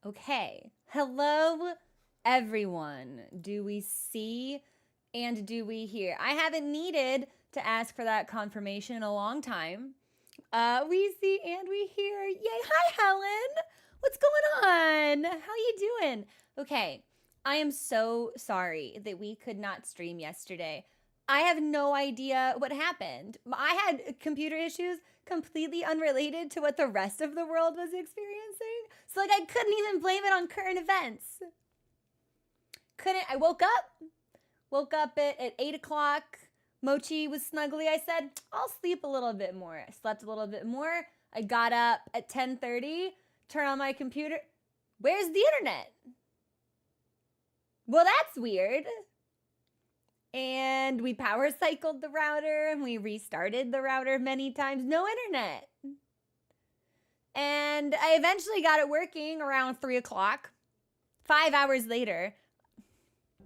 Okay. Hello, everyone. Do we see and do we hear? I haven't needed to ask for that confirmation in a long time. We see and we hear. Yay. Hi, Helen. What's going on? How you doing? Okay. I am so sorry that we could not stream yesterday. I have no idea what happened. I had computer issues completely unrelated to what the rest of the world was experiencing. So, like, I couldn't even blame it on current events. Couldn't. I woke up at 8 o'clock. Mochi was snuggly. I said, I'll sleep a little bit more. I slept a little bit more. I got up at 10:30, turned on my computer. Where's the internet? Well, that's weird. And we power cycled the router and we restarted the router many times. No internet. And I eventually got it working around 3 o'clock. 5 hours later.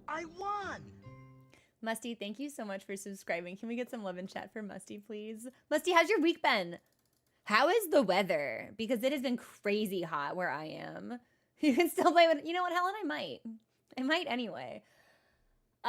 I won! Musty, thank you so much for subscribing. Can we get some love in chat for Musty, please? Musty, how's your week been? How is the weather? Because it has been crazy hot where I am. You can still play with, you know what, Helen? I might anyway.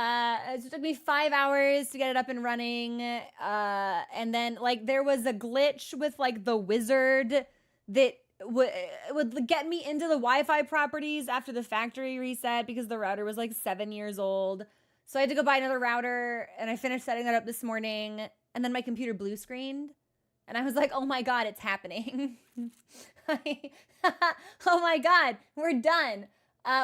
It took me 5 hours to get it up and running. And then, like, there was a glitch with, like, the wizard that would get me into the Wi-Fi properties after the factory reset because the router was, like, 7 years old. So I had to go buy another router, and I finished setting that up this morning. And then my computer blue screened. And I was like, oh my God, it's happening. Oh my God, we're done.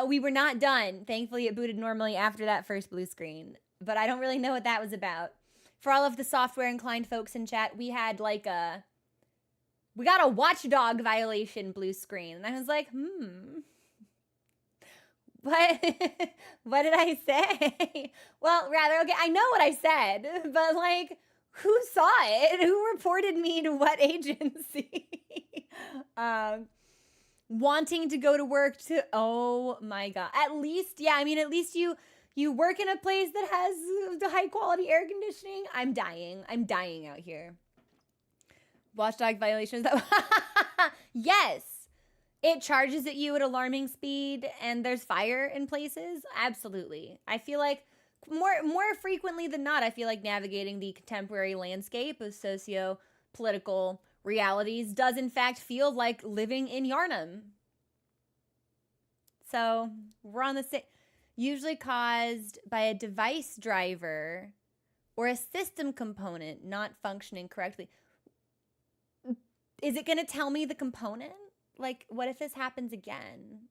We were not done. Thankfully, it booted normally after that first blue screen. But I don't really know what that was about. For all of the software inclined folks in chat, we had like we got a watchdog violation blue screen. And I was like, what? What did I say? Well, rather, okay, I know what I said, but like, who saw it? Who reported me to what agency? Wanting to go to work to, oh my God. At least, yeah, I mean, at least you work in a place that has the high quality air conditioning. I'm dying out here. Watchdog violations. Yes. It charges at you at alarming speed and there's fire in places. Absolutely. I feel like more frequently than not, I feel like navigating the contemporary landscape of socio-political realities does in fact feel like living in Yarnum. So we're on the same, usually caused by a device driver or a system component not functioning correctly. Is it going to tell me the component? Like, what if this happens again?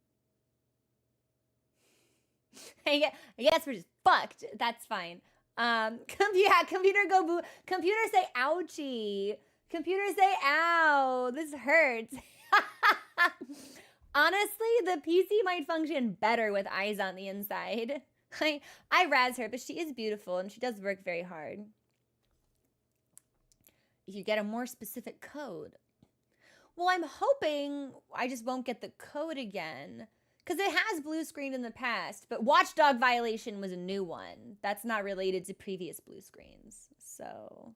I guess we're just fucked. That's fine. Computer go boo. Computer say ouchie. Computer say ow. This hurts. Honestly, the PC might function better with eyes on the inside. I razz her, but she is beautiful and she does work very hard. If you get a more specific code. Well, I'm hoping I just won't get the code again. Because it has blue screened in the past, but watchdog violation was a new one. That's not related to previous blue screens. So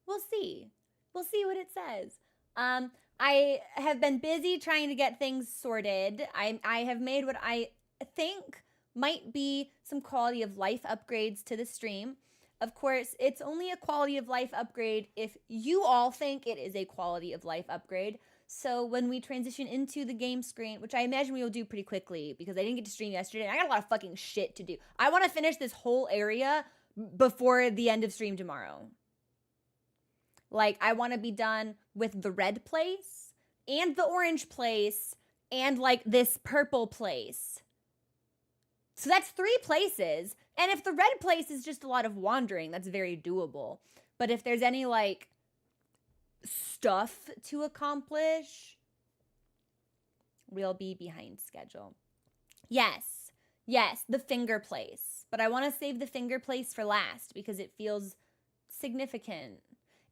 we'll see. We'll see what it says. I have been busy trying to get things sorted. I have made what I think might be some quality of life upgrades to the stream. Of course, it's only a quality of life upgrade if you all think it is a quality of life upgrade. So when we transition into the game screen, which I imagine we will do pretty quickly because I didn't get to stream yesterday, and I got a lot of fucking shit to do. I want to finish this whole area before the end of stream tomorrow. Like, I want to be done with the red place and the orange place and like this purple place. So that's 3 places. And if the red place is just a lot of wandering, that's very doable. But if there's any like stuff to accomplish, we'll be behind schedule. Yes, the finger place. But I want to save the finger place for last because it feels significant.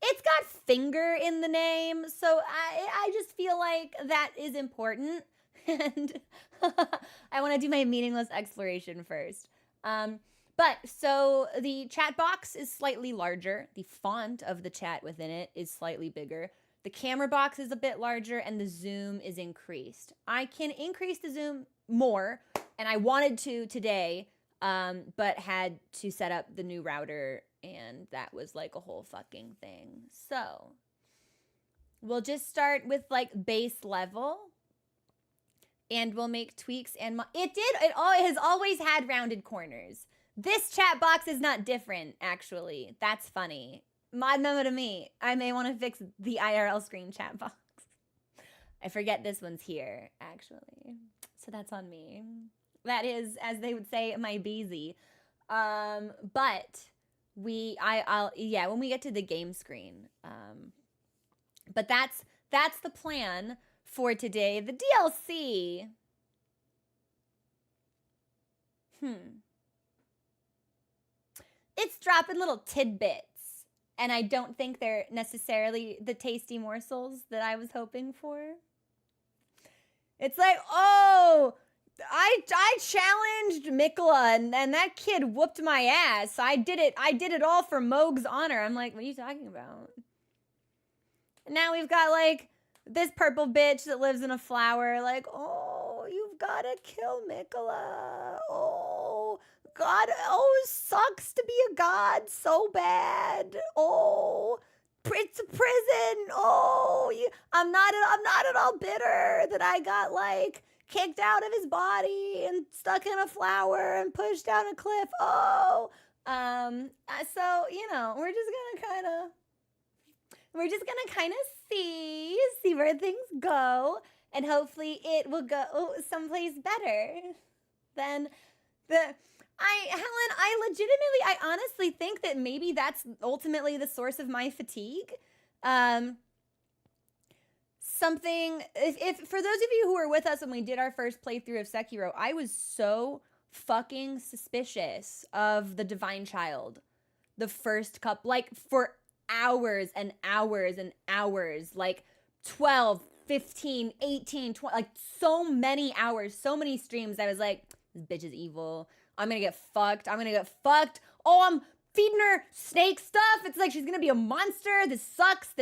It's got finger in the name, so I just feel like that is important. And I want to do my meaningless exploration first. But so the chat box is slightly larger. The font of the chat within it is slightly bigger. The camera box is a bit larger and the zoom is increased. I can increase the zoom more, and I wanted to today, but had to set up the new router, and that was like a whole fucking thing. So we'll just start with like base level, and we'll make tweaks. And it has always had rounded corners. This chat box is not different, actually. That's funny. Mod memo to me. I may want to fix the IRL screen chat box. I forget this one's here, actually. So that's on me. That is, as they would say, my beezy. But I'll when we get to the game screen. But that's the plan for today. The DLC. It's dropping little tidbits. And I don't think they're necessarily the tasty morsels that I was hoping for. It's like, oh, I challenged Mikola and that kid whooped my ass. I did it all for Moog's honor. I'm like, what are you talking about? And now we've got like this purple bitch that lives in a flower. Like, oh, you've got to kill Mikola. Oh, God, oh, it sucks to be a god so bad. Oh, it's a prison. Oh, I'm not at all bitter that I got like kicked out of his body and stuck in a flower and pushed down a cliff. Oh, so we're just gonna kind of see where things go, and hopefully it will go someplace better than the. I honestly think that maybe that's ultimately the source of my fatigue. Something, if for those of you who were with us when we did our first playthrough of Sekiro, I was so fucking suspicious of the Divine Child. The first like for hours and hours and hours, like 12, 15, 18, 20, like so many hours, so many streams. I was like, this bitch is evil. I'm gonna get fucked. Oh, I'm feeding her snake stuff. It's like she's gonna be a monster. This sucks.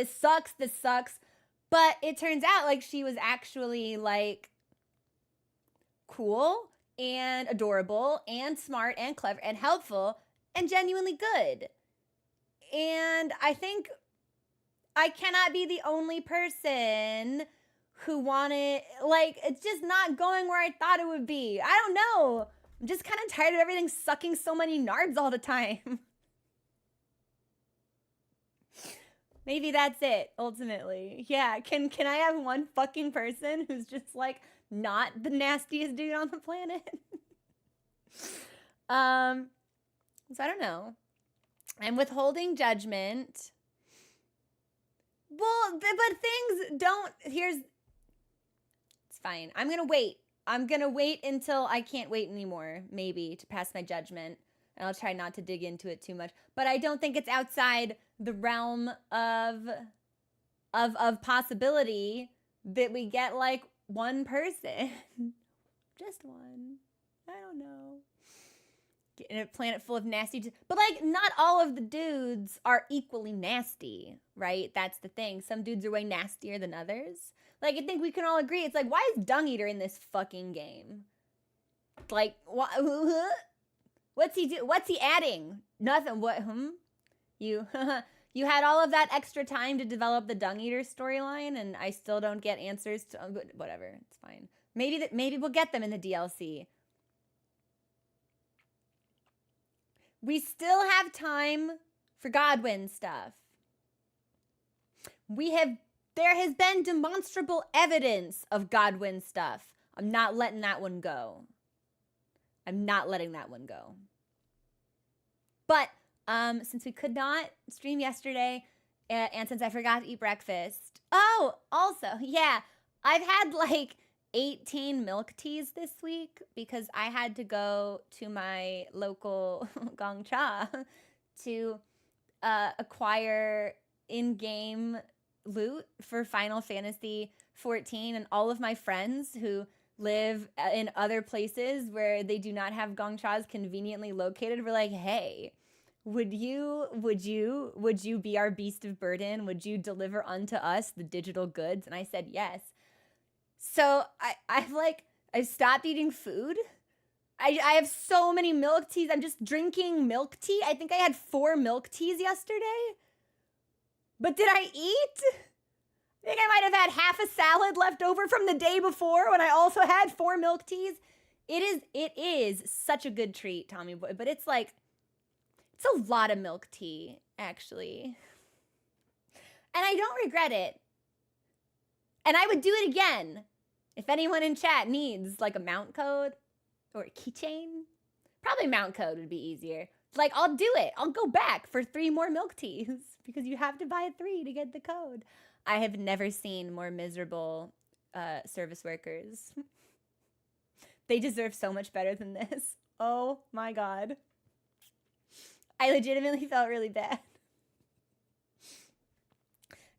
But it turns out like she was actually like cool and adorable and smart and clever and helpful and genuinely good. And I think I cannot be the only person who wanted, like, it's just not going where I thought it would be. I don't know. I'm just kind of tired of everything sucking so many nards all the time. Maybe that's it, ultimately. Yeah, can I have one fucking person who's just, like, not the nastiest dude on the planet? So I don't know. I'm withholding judgment. Well, but things don't, it's fine. I'm going to wait. I'm going to wait until I can't wait anymore, maybe, to pass my judgment. And I'll try not to dig into it too much. But I don't think it's outside the realm of possibility that we get, like, one person. Just one. I don't know. In a planet full of nasty but, like, not all of the dudes are equally nasty, right? That's the thing. Some dudes are way nastier than others. Like, I think we can all agree. It's like, why is Dung Eater in this fucking game? Like, what? What's he do? What's he adding? Nothing. What? You had all of that extra time to develop the Dung Eater storyline, and I still don't get answers to. Whatever, it's fine. Maybe we'll get them in the DLC. We still have time for Godwyn stuff. There has been demonstrable evidence of Godwyn stuff. I'm not letting that one go. But since we could not stream yesterday, and since I forgot to eat breakfast. Oh, also, yeah, I've had like 18 milk teas this week because I had to go to my local Gongcha to acquire in-game loot for Final Fantasy 14, and all of my friends who live in other places where they do not have Gongchas conveniently located were like, hey, Would you be our beast of burden? Would you deliver unto us the digital goods? And I said yes. So I've stopped eating food. I have so many milk teas. I'm just drinking milk tea. I think I had 4 milk teas yesterday. But did I eat? I think I might have had half a salad left over from the day before when I also had 4 milk teas. It is such a good treat, Tommy Boy, but it's like, it's a lot of milk tea, actually. And I don't regret it. And I would do it again. If anyone in chat needs like a mount code or a keychain, probably mount code would be easier. Like, I'll do it. I'll go back for 3 more milk teas because you have to buy 3 to get the code. I have never seen more miserable service workers. They deserve so much better than this. Oh my God. I legitimately felt really bad.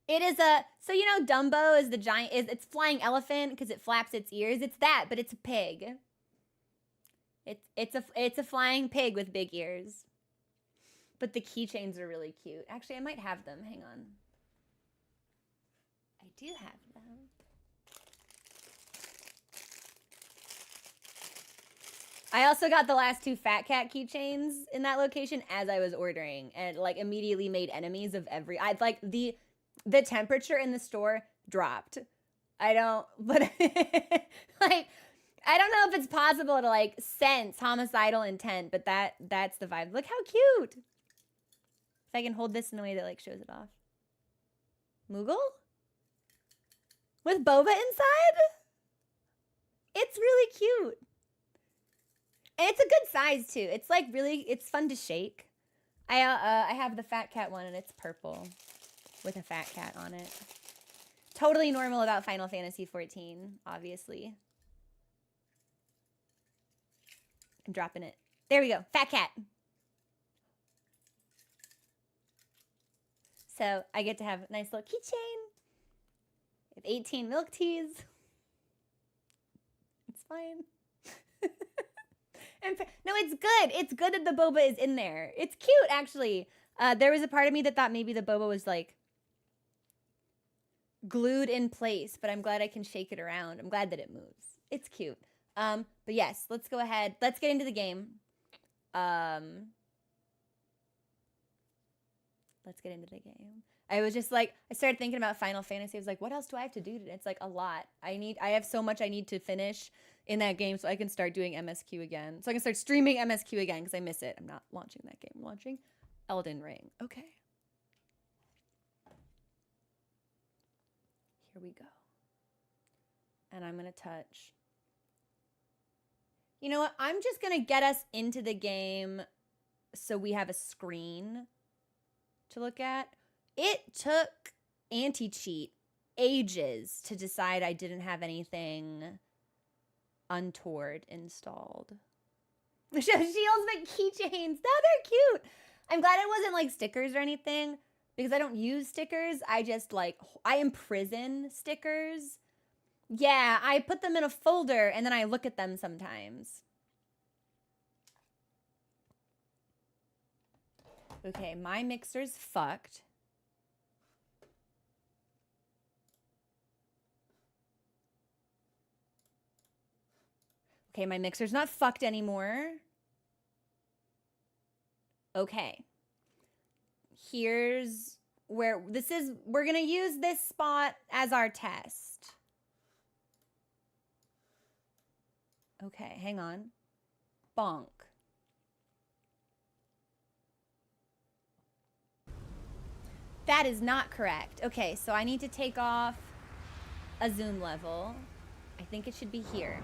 It is so you know Dumbo is the giant, it's flying elephant because it flaps its ears. It's that, but it's a pig. It's a flying pig with big ears. But the keychains are really cute. Actually, I might have them. Hang on. I do have them. I also got the last 2 Fat Cat keychains in that location as I was ordering, and like immediately made enemies of every. I'd like the temperature in the store dropped. I don't, but like I don't know if it's possible to like sense homicidal intent, but that's the vibe. Look how cute. If I can hold this in a way that like shows it off. Moogle? With boba inside? It's really cute. And it's a good size too. It's like really, it's fun to shake. I have the Fat Cat one and it's purple with a fat cat on it. Totally normal about Final Fantasy XIV, obviously. I'm dropping it. There we go, Fat Cat. So I get to have a nice little keychain with 18 milk teas. It's fine. And no, it's good. It's good that the boba is in there. It's cute, actually. There was a part of me that thought maybe the boba was like glued in place, but I'm glad I can shake it around. I'm glad that it moves. It's cute. But yes, let's go ahead. Let's get into the game. Let's get into the game. I was just like, I started thinking about Final Fantasy. I was like, what else do I have to do today? It's like a lot. I have so much I need to finish in that game so I can start doing MSQ again. So I can start streaming MSQ again because I miss it. I'm not launching that game. I'm launching Elden Ring. Okay. Here we go. And I'm going to touch. You know what? I'm just going to get us into the game so we have a screen to look at. It took anti-cheat ages to decide I didn't have anything untoward installed. Shields but keychains. Now they're cute. I'm glad it wasn't like stickers or anything because I don't use stickers. I just like, I imprison stickers. Yeah, I put them in a folder and then I look at them sometimes. Okay, my mixer's fucked. Okay, my mixer's not fucked anymore. Okay. Here's where this is. We're going to use this spot as our test. Okay, hang on. Bonk. That is not correct. Okay, so I need to take off a zoom level. I think it should be here.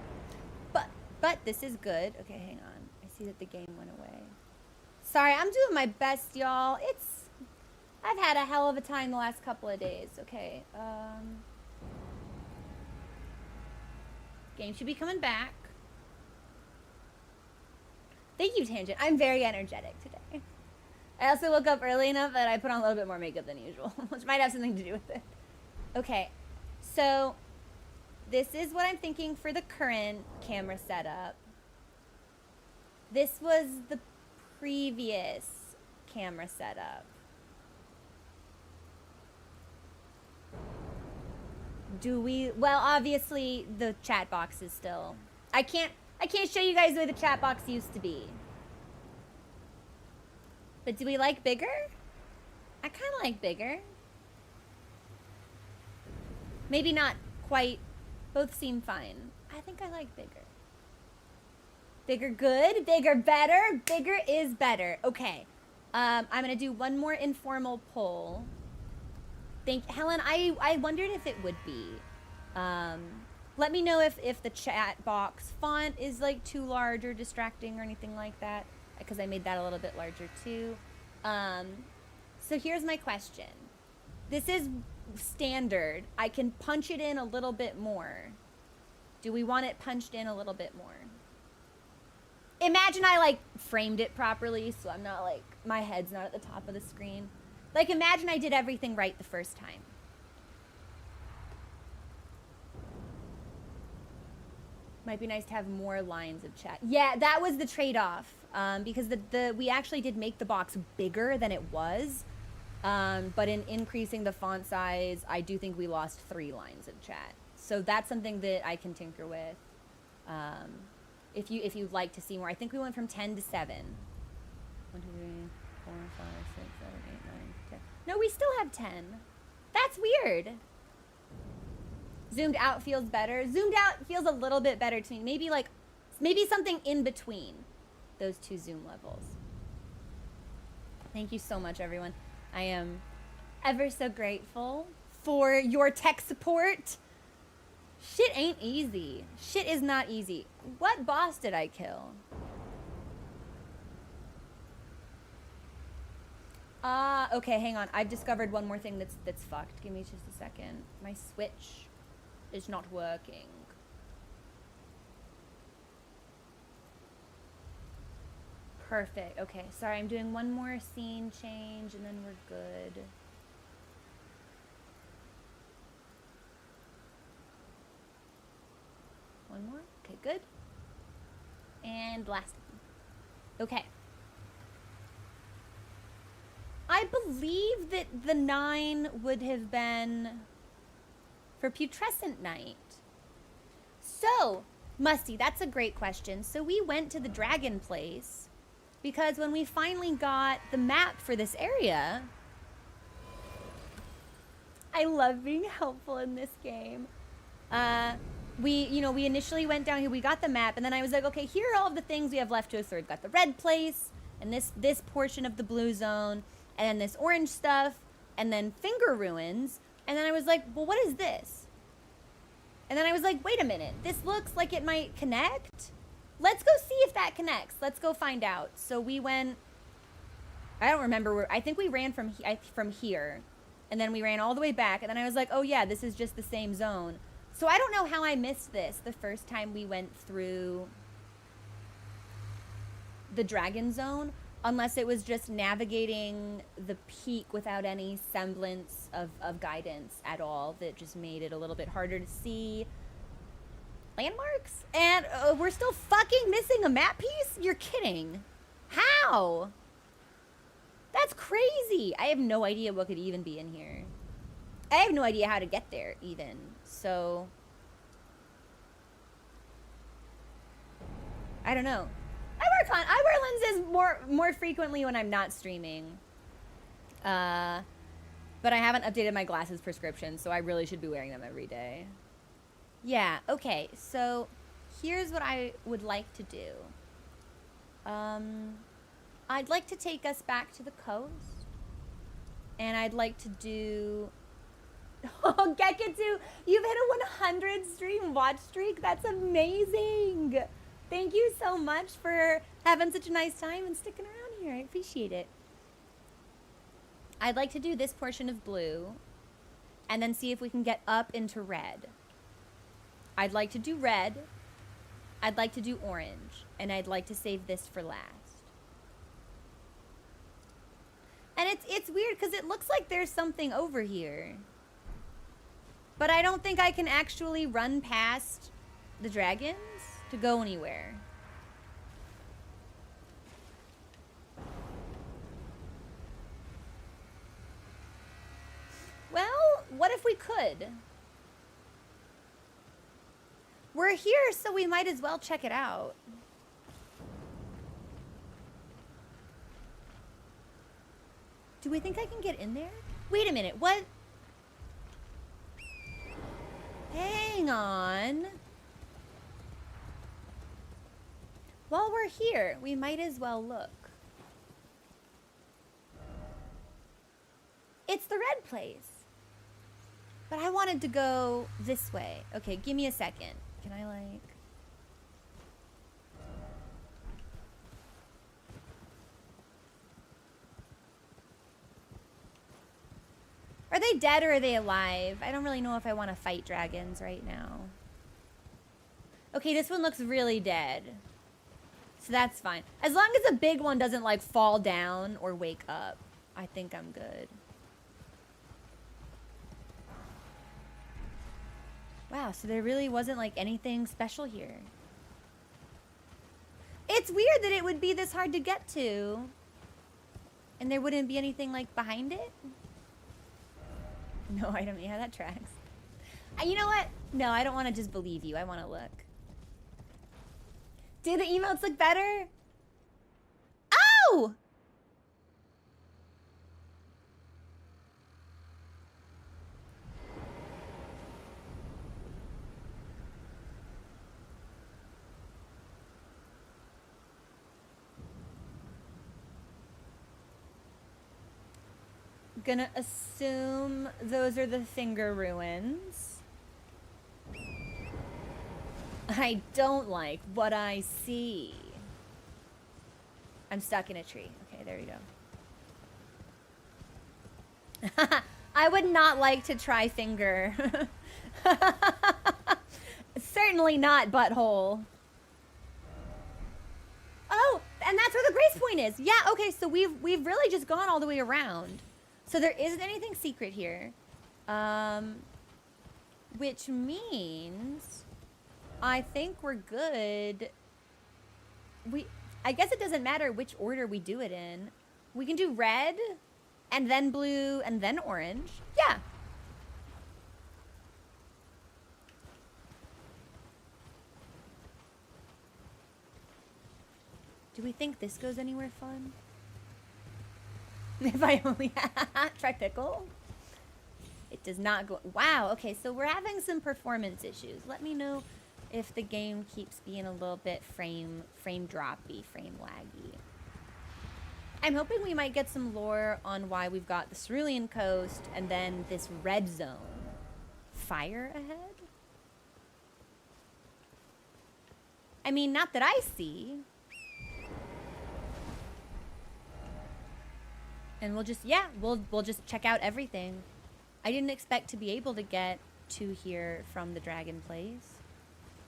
But this is good. Okay, hang on. I see that the game went away. Sorry, I'm doing my best, y'all. I've had a hell of a time the last couple of days. Okay, game should be coming back. Thank you, Tangent. I'm very energetic today. I also woke up early enough that I put on a little bit more makeup than usual, which might have something to do with it. Okay, so this is what I'm thinking for the current camera setup. This was the previous camera setup. Do we? Well, obviously the chat box is still. I can't show you guys the way the chat box used to be. But do we like bigger? I kind of like bigger. Maybe not quite. Both seem fine. I think I like bigger. Bigger good, bigger better, bigger is better. Okay. I'm gonna do one more informal poll. Helen, I wondered if it would be. Let me know if the chat box font is like too large or distracting or anything like that, because I made that a little bit larger too. So here's my question. This is standard. I can punch it in a little bit more. Do we want it punched in a little bit more? Imagine I like framed it properly, so I'm not like, my head's not at the top of the screen. Like imagine I did everything right the first time. Might be nice to have more lines of chat. Yeah, that was the trade-off, because we actually did make the box bigger than it was, but in increasing the font size, I do think we lost 3 lines of chat. So that's something that I can tinker with. If you'd like to see more, I think we went from 10 to 7. 1, 2, 3, 4, 5, 6, 7, 8, 9, 10. No, we still have 10. That's weird. Zoomed out feels better. Zoomed out feels a little bit better to me. Maybe something in between those 2 zoom levels. Thank you so much, everyone. I am ever so grateful for your tech support. Shit ain't easy. Shit is not easy. What boss did I kill? Okay, hang on. I've discovered one more thing that's fucked. Give me just a second. My Switch is not working. Perfect. Okay, sorry, I'm doing one more scene change and then we're good. One more. Okay, good. And last one. Okay. I believe that the 9 would have been for Putrescent Night. So, Musty, that's a great question. So we went to the Dragon Place because when we finally got the map for this area, I love being helpful in this game. We initially went down here, we got the map, and then I was like, okay, here are all of the things we have left to us. So we've got the red place, and this portion of the blue zone, and then this orange stuff, and then Finger Ruins, and then I was like, well, what is this? And then I was like, wait a minute, this looks like it might connect? Let's go see if that connects. Let's go find out. So we went, I don't remember where, I think we ran from here, and then we ran all the way back, and then I was like, oh yeah, this is just the same zone. So I don't know how I missed this the first time we went through the Dragon Zone, unless it was just navigating the peak without any semblance of guidance at all that just made it a little bit harder to see landmarks. And we're still fucking missing a map piece? You're kidding. How? That's crazy. I have no idea what could even be in here. I have no idea how to get there even. So I don't know. I wear lenses more frequently when I'm not streaming. But I haven't updated my glasses prescription, so I really should be wearing them every day. Yeah, okay. So here's what I would like to do. I'd like to take us back to the coast. And I'd like to do... Oh, Geketsu, you've hit a 100 stream watch streak. That's amazing. Thank you so much for having such a nice time and sticking around here. I appreciate it. I'd like to do this portion of blue and then see if we can get up into red. I'd like to do red. I'd like to do orange. And I'd like to save this for last. And it's weird because it looks like there's something over here. But I don't think I can actually run past the dragons to go anywhere. What if we could? We're here, so we might as well check it out. Do we think I can get in there? Wait a minute, what? Hang on. While we're here, we might as well look. It's the red place. But I wanted to go this way. Okay, give me a second. Can I like... Are they dead or are they alive? I don't really know if I want to fight dragons right now. Okay, this one looks really dead. So that's fine. As long as a big one doesn't like fall down or wake up, I think I'm good. Wow, so there really wasn't like anything special here. It's weird that it would be this hard to get to. And there wouldn't be anything like behind it. No item, yeah, that tracks. You know what? No, I don't want to just believe you. I want to look. Do the emotes look better? Oh! Gonna assume those are the finger ruins. I don't like what I see. I'm stuck in a tree. Okay, there we go. I would not like to try finger. Certainly not butthole. Oh, and that's where the grace point is. Yeah, okay, so we've really just gone all the way around. So there isn't anything secret here. Which means I think we're good. I guess it doesn't matter which order we do it in. We can do red, and then blue, and then orange. Yeah. Do we think this goes anywhere fun? If I only try pickle. It does not go. Wow. Okay, so we're having some performance issues. Let me know if the game keeps being a little bit frame droppy, frame laggy. I'm hoping we might get some lore on why we've got the Cerulean Coast and then this red zone. Fire ahead? I mean, not that I see. And we'll just, yeah, we'll just check out everything. I didn't expect to be able to get to here from the Dragon Place.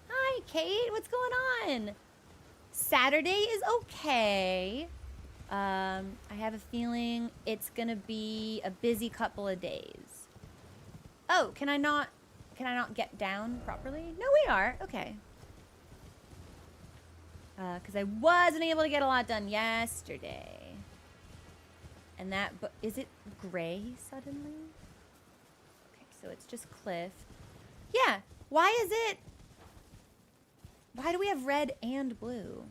Hi, Kate, what's going on? Saturday is okay. I have a feeling it's gonna be a busy couple of days. Oh, can I not get down properly? No, we are, okay. Because I wasn't able to get a lot done yesterday. And that, is it gray suddenly? Okay, so it's just cliff. Yeah, why do we have red and blue?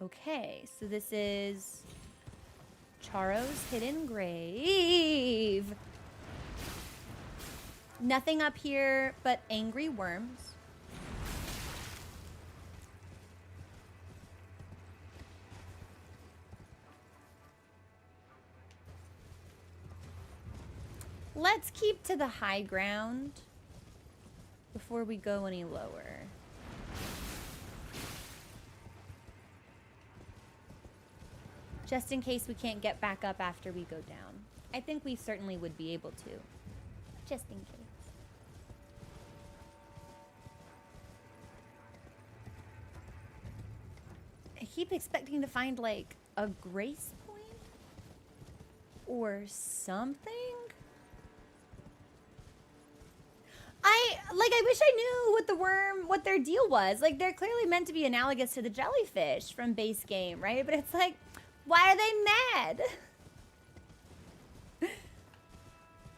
Okay, so this is Charo's Hidden Grave. Nothing up here but angry worms. Let's keep to the high ground before we go any lower. Just in case we can't get back up after we go down. I think we certainly would be able to. Just in case. I keep expecting to find like a grace point or something. Like, I wish I knew what the worm, what their deal was. Like, they're clearly meant to be analogous to the jellyfish from base game, right? But it's like, why are they mad?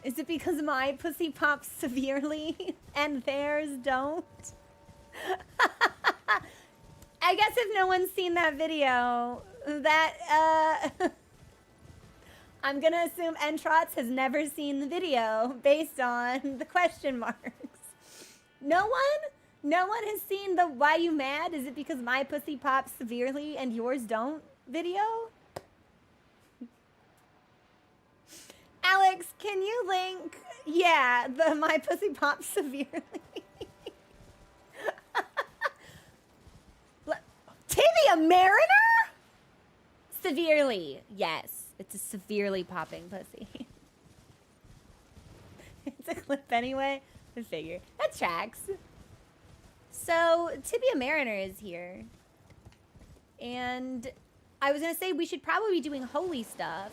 Is it because my pussy pops severely and theirs don't? I guess if no one's seen that video, that, I'm gonna assume Entrots has never seen the video based on the question marks. No one? No one has seen the "Why you mad? Is it because my pussy pops severely and yours don't" video? Alex, can you link? Yeah, the "My pussy pops severely." Tibia Mariner? Severely, yes. It's a severely popping pussy. It's a clip anyway. I figure. That tracks. So, Tibia Mariner is here. And I was going to say we should probably be doing holy stuff.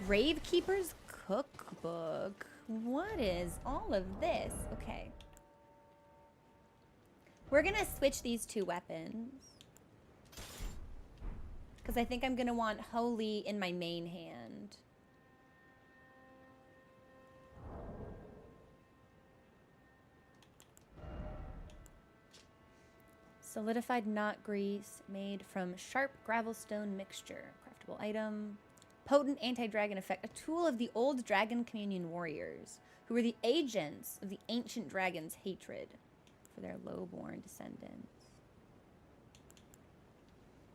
Gravekeeper's Cookbook. What is all of this? Okay. We're going to switch these two weapons. Because I think I'm going to want holy in my main hand. Solidified knot grease made from sharp gravelstone mixture. Craftable item. Potent anti-dragon effect. A tool of the old Dragon Communion warriors, who were the agents of the ancient dragon's hatred for their low-born descendants.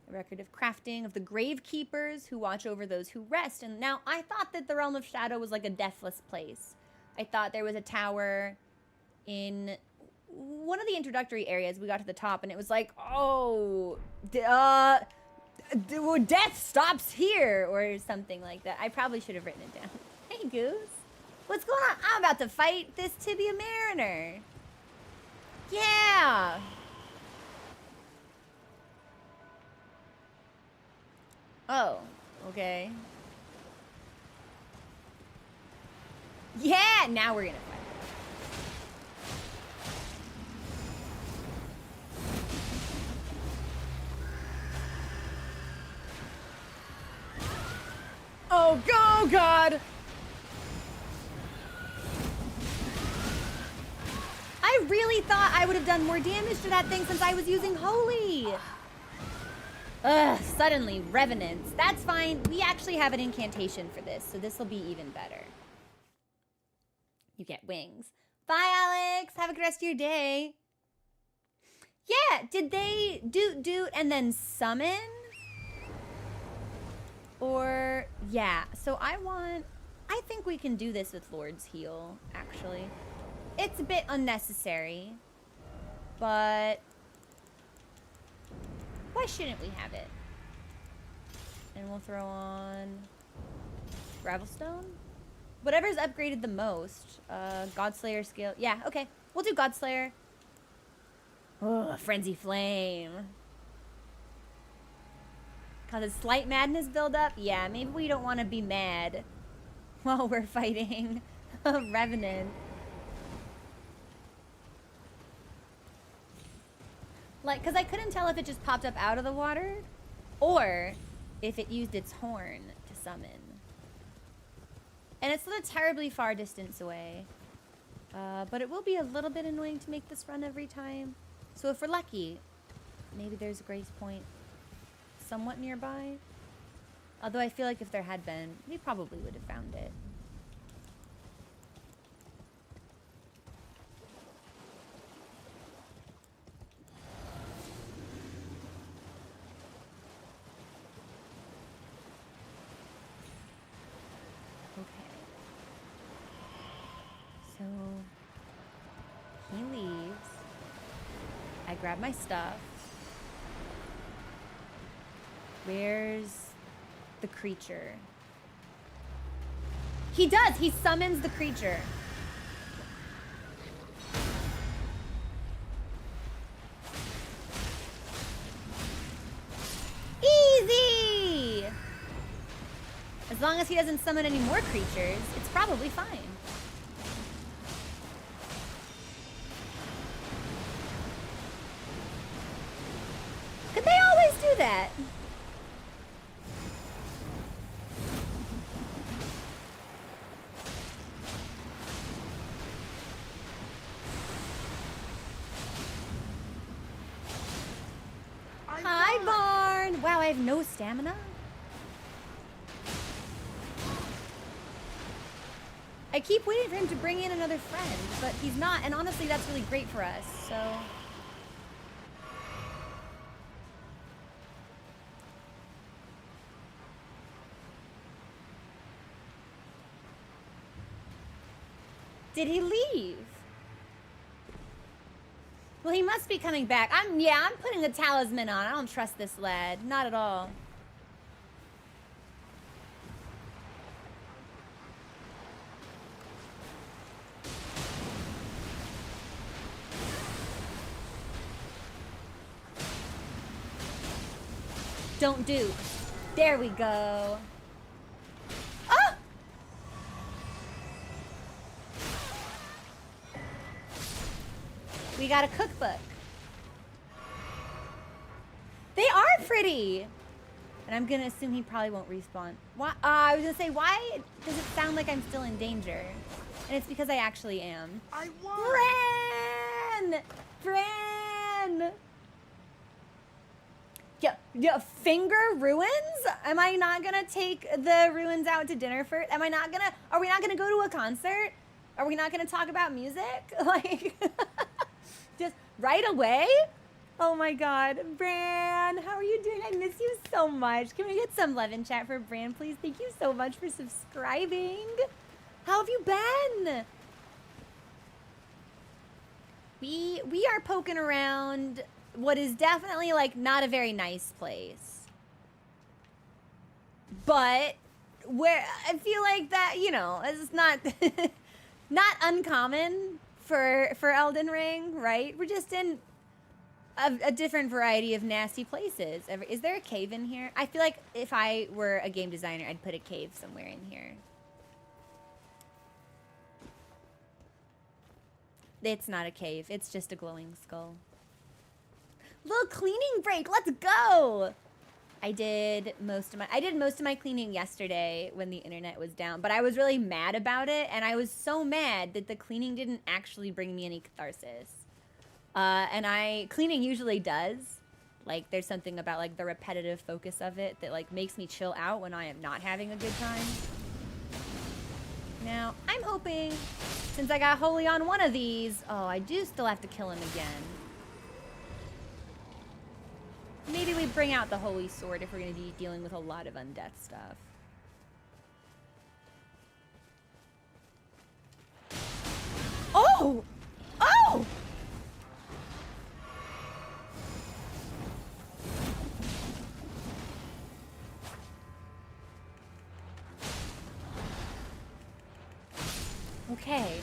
A record of crafting of the gravekeepers who watch over those who rest. And now I thought that the Realm of Shadow was like a deathless place. I thought there was a tower in one of the introductory areas. We got to the top and it was like, oh, death stops here or something like that. I probably should have written it down. Hey, Goose. What's going on? I'm about to fight this Tibia Mariner. Yeah. Oh, okay. Yeah, now we're gonna fight. Oh, go, God! I really thought I would have done more damage to that thing since I was using Holy. Ugh, suddenly, Revenants. That's fine. We actually have an incantation for this, so this will be even better. You get wings. Bye, Alex. Have a good rest of your day. Yeah, did they doot and then summon? Or, yeah. So I think we can do this with Lord's Heal, actually. It's a bit unnecessary, but why shouldn't we have it? And we'll throw on Gravelstone? Whatever's upgraded the most. Godslayer skill. Yeah, okay. We'll do Godslayer. Oh, Frenzy Flame. Causes slight madness build up? Yeah, maybe we don't want to be mad while we're fighting a Revenant. Like, because I couldn't tell if it just popped up out of the water or if it used its horn to summon. And it's not a terribly far distance away. But it will be a little bit annoying to make this run every time. So if we're lucky, maybe there's a grace point somewhat nearby. Although I feel like if there had been, we probably would have found it. So he leaves. I grab my stuff. Where's the creature? He does. He summons the creature. Easy! As long as he doesn't summon any more creatures, it's probably fine. that. Hi, Barn. Wow, I have no stamina. I keep waiting for him to bring in another friend, but he's not, and honestly, that's really great for us, so... Did he leave? Well, he must be coming back. I'm putting a talisman on. I don't trust this lad. Not at all. Don't do. There we go. Oh! We got a cookbook. They are pretty. And I'm gonna assume he probably won't respawn. Why? I was gonna say, why does it sound like I'm still in danger? And it's because I actually am. I won! Bran! Yeah, finger ruins? Am I not gonna take the ruins out to dinner first? Are we not gonna go to a concert? Are we not gonna talk about music? Like, just right away? Oh my God, Bran, how are you doing? I miss you so much. Can we get some love in chat for Bran, please? Thank you so much for subscribing. How have you been? We are poking around what is definitely like not a very nice place, but where I feel like that, you know, it's not not uncommon for Elden Ring, right? We're just in a different variety of nasty places. Is there a cave in here? I feel like if I were a game designer, I'd put a cave somewhere in here. It's not a cave. It's just a glowing skull. Little cleaning break. Let's go. I did most of my cleaning yesterday when the internet was down, but I was really mad about it, and I was so mad that the cleaning didn't actually bring me any catharsis. Cleaning usually does. Like, there's something about like the repetitive focus of it that like makes me chill out when I am not having a good time. Now, I'm hoping, since I got Holy on one of these, oh, I do still have to kill him again. Maybe we bring out the Holy Sword if we're going to be dealing with a lot of undeath stuff. Oh! Oh! Okay.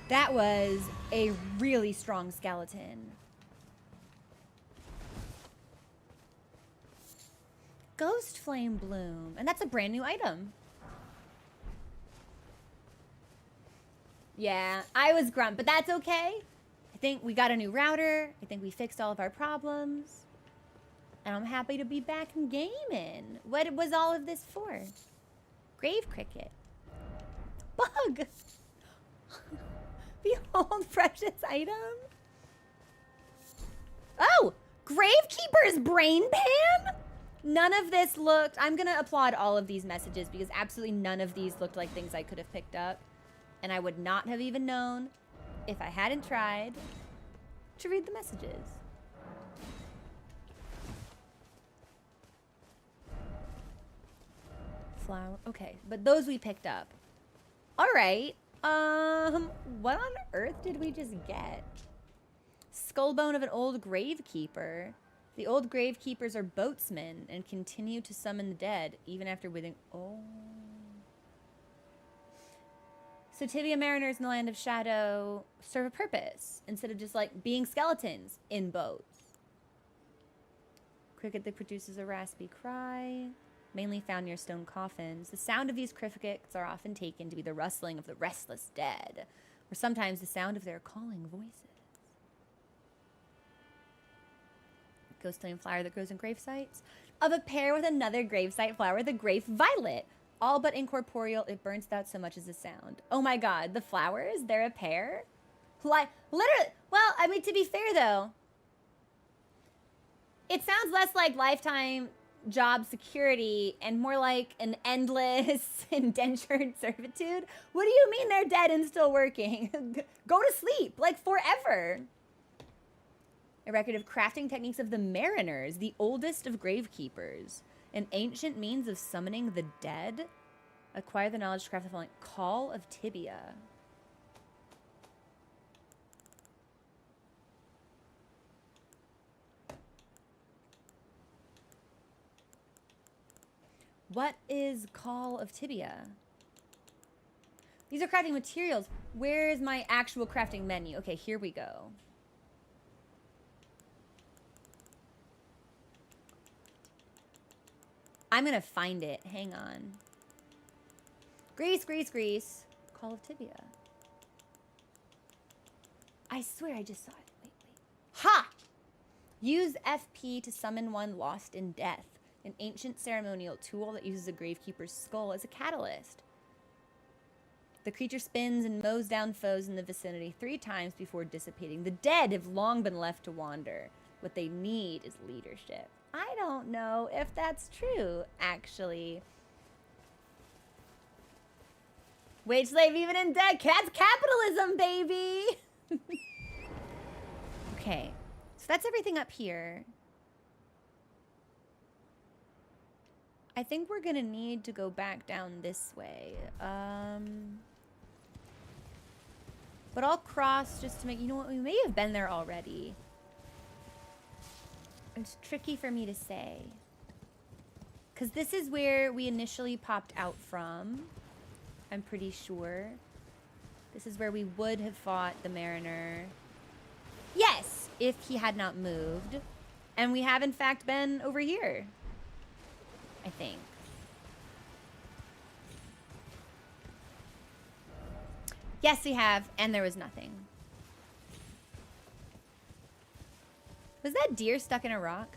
That was a really strong skeleton. Ghost Flame Bloom. And that's a brand new item. Yeah, I was grumped, but that's okay. I think we got a new router. I think we fixed all of our problems. And I'm happy to be back in gaming. What was all of this for? Grave Cricket. Bug! Behold, precious item. Oh! Gravekeeper's Brain Pan? None of this looked... I'm going to applaud all of these messages because absolutely none of these looked like things I could have picked up. And I would not have even known if I hadn't tried to read the messages. Flower. Okay, but those we picked up. All right. What on earth did we just get? Skullbone of an old gravekeeper. The old gravekeepers are boatsmen and continue to summon the dead even after withing. Oh. So Tibia mariners in the Land of Shadow serve a purpose instead of just like being skeletons in boats. Cricket that produces a raspy cry. Mainly found near stone coffins. The sound of these crickets are often taken to be the rustling of the restless dead. or sometimes the sound of their calling voices. Ghostland flower that grows in grave sites. Of a pair with another gravesite flower, the grave violet. All but incorporeal, it burns without so much as a sound. Oh my god, the flowers, they're a pair? Like, literally, well, I mean, to be fair though, it sounds less like lifetime job security and more like an endless indentured servitude. What do you mean they're dead and still working? Go to sleep, like forever. A record of crafting techniques of the mariners, the oldest of gravekeepers. An ancient means of summoning the dead. Acquire the knowledge to craft the following. Call of Tibia. What is Call of Tibia? These are crafting materials. Where is my actual crafting menu? Okay, here we go. I'm gonna find it. Hang on. Grease, grease, grease. Call of Tibia. I swear I just saw it. Wait, wait. Ha! Use FP to summon one lost in death. An ancient ceremonial tool that uses a gravekeeper's skull as a catalyst. The creature spins and mows down foes in the vicinity 3 times before dissipating. The dead have long been left to wander. What they need is leadership. I don't know if that's true, actually. Wage slave even in debt. That's capitalism, baby! Okay, so that's everything up here. I think we're gonna need to go back down this way. But I'll cross just to make, you know what, we may have been there already. It's tricky for me to say. Because this is where we initially popped out from. I'm pretty sure. This is where we would have fought the Mariner. Yes, if he had not moved. And we have in fact been over here. I think. Yes, we have, and there was nothing. Was that deer stuck in a rock?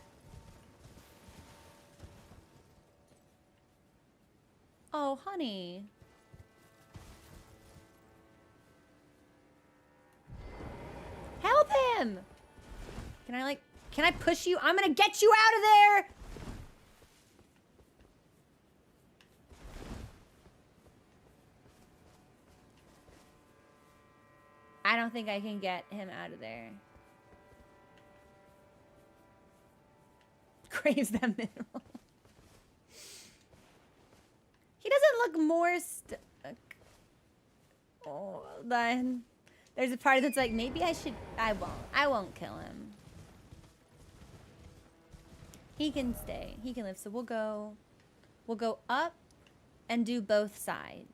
Oh, honey. Help him! Can I push you? I'm gonna get you out of there! I don't think I can get him out of there. Craves that mineral. He doesn't look more stuck. Oh, then there's a part that's like, maybe I should. I won't kill him. He can stay. He can live. So we'll go up and do both sides.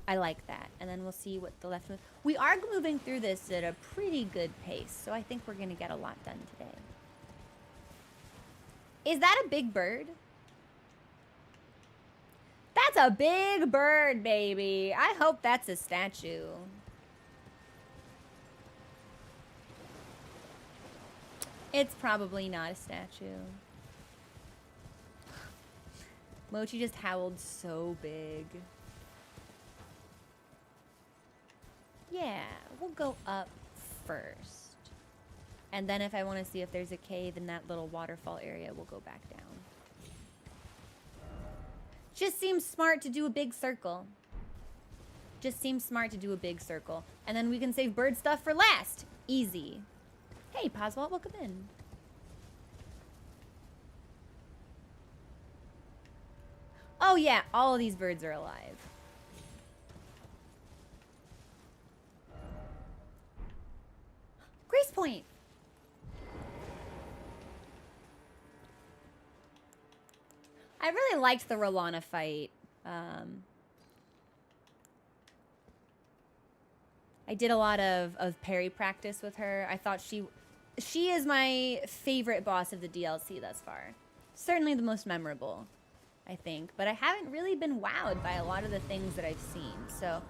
I like that. And then we'll see what the left move. We are moving through this at a pretty good pace, so I think we're gonna get a lot done today. Is that a big bird? That's a big bird, baby. I hope that's a statue. It's probably not a statue. Mochi just howled so big. Yeah, we'll go up first. And then if I want to see if there's a cave in that little waterfall area, we'll go back down. Just seems smart to do a big circle. Just seems smart to do a big circle. And then we can save bird stuff for last. Easy. Hey, Poswalt, welcome in. Oh yeah, all of these birds are alive. Grace Point. I really liked the Rolana fight. I did a lot of parry practice with her. I thought she is my favorite boss of the DLC thus far. Certainly the most memorable, I think. But I haven't really been wowed by a lot of the things that I've seen. So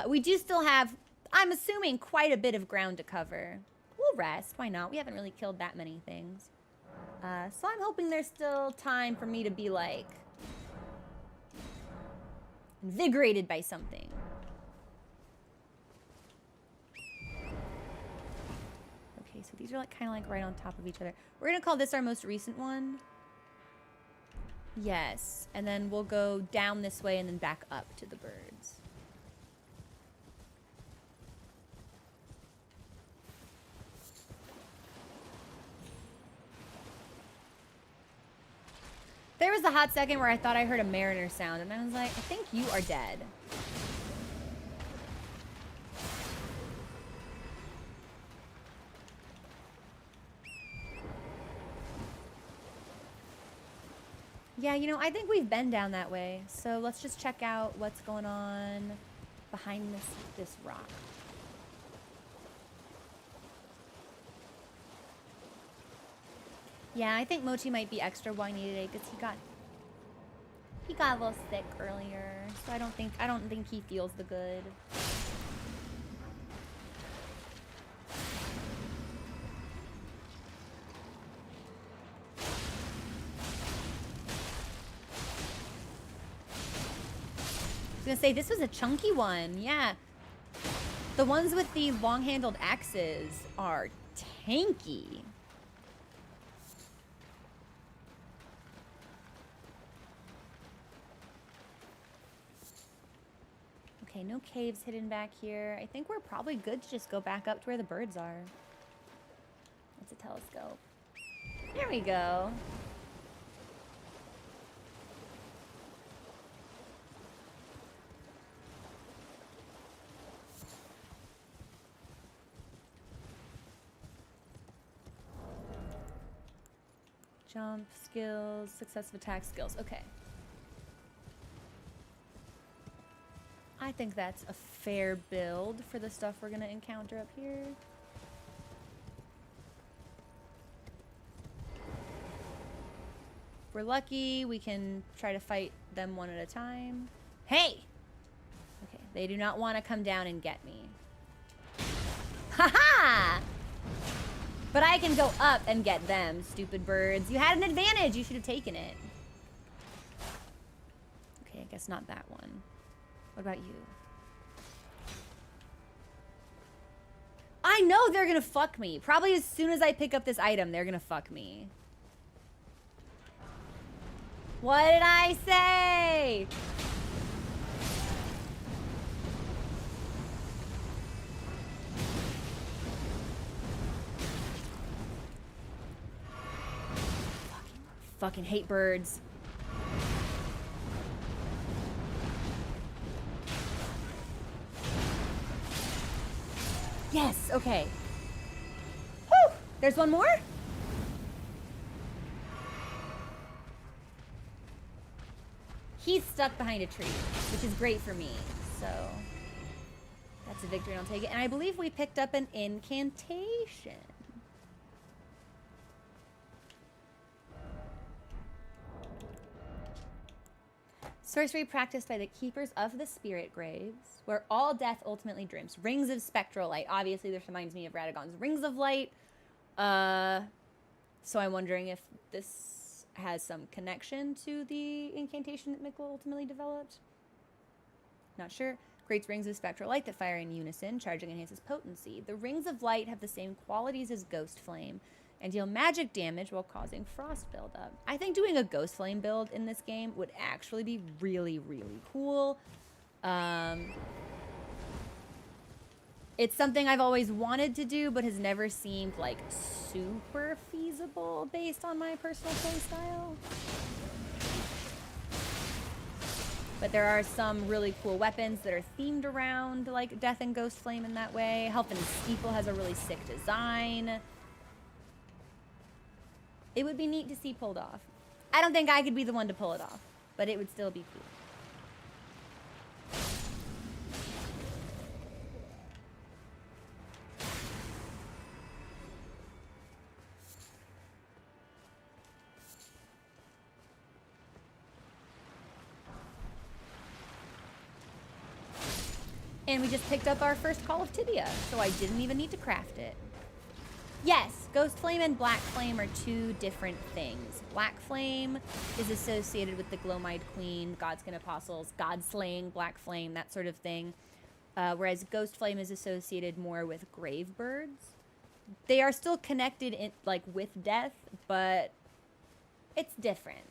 we do still have I'm assuming quite a bit of ground to cover. We'll rest. Why not? We haven't really killed that many things. So I'm hoping there's still time for me to be, like, invigorated by something. Okay, so these are, like, kind of, like, right on top of each other. We're going to call this our most recent one. Yes. And then we'll go down this way and then back up to the birds. There was a hot second where I thought I heard a mariner sound, and I was like, I think you are dead. Yeah, you know, I think we've been down that way. So let's just check out what's going on behind this rock. Yeah, I think Mochi might be extra whiny today because he got a little sick earlier. So I don't think he feels the good. I was gonna say, this was a chunky one, yeah. The ones with the long-handled axes are tanky. Okay, no caves hidden back here. I think we're probably good to just go back up to where the birds are. That's a telescope. There we go. Jump skills, successive attack skills. Okay. I think that's a fair build for the stuff we're gonna encounter up here. If we're lucky, we can try to fight them one at a time. Hey! Okay, they do not want to come down and get me. Ha-ha! But I can go up and get them, stupid birds. You had an advantage. You should have taken it. Okay, I guess not that one. What about you? I know they're gonna fuck me. Probably as soon as I pick up this item, they're gonna fuck me. What did I say? Fucking hate birds. Yes, okay. Whew! There's one more? He's stuck behind a tree, which is great for me. So that's a victory, and I'll take it. And I believe we picked up an incantation. Sorcery practiced by the keepers of the spirit graves, where all death ultimately dreams. Rings of spectral light. Obviously, this reminds me of Radagon's Rings of Light. So I'm wondering if this has some connection to the incantation that Mikkel ultimately developed. Not sure. Creates rings of spectral light that fire in unison. Charging enhances potency. The rings of light have the same qualities as Ghost Flame and deal magic damage while causing frost buildup. I think doing a Ghost Flame build in this game would actually be really, really cool. It's something I've always wanted to do, but has never seemed like super feasible based on my personal playstyle. But there are some really cool weapons that are themed around like Death and Ghost Flame in that way. Helphin' Steeple has a really sick design. It would be neat to see pulled off. I don't think I could be the one to pull it off, but it would still be cool. And we just picked up our first Call of Tibia, so I didn't even need to craft it. Yes, Ghost Flame and Black Flame are two different things. Black Flame is associated with the Glomide Queen, Godskin Apostles, God slaying Black Flame, that sort of thing. Whereas Ghost Flame is associated more with grave birds. They are still connected in, like, with death, but it's different.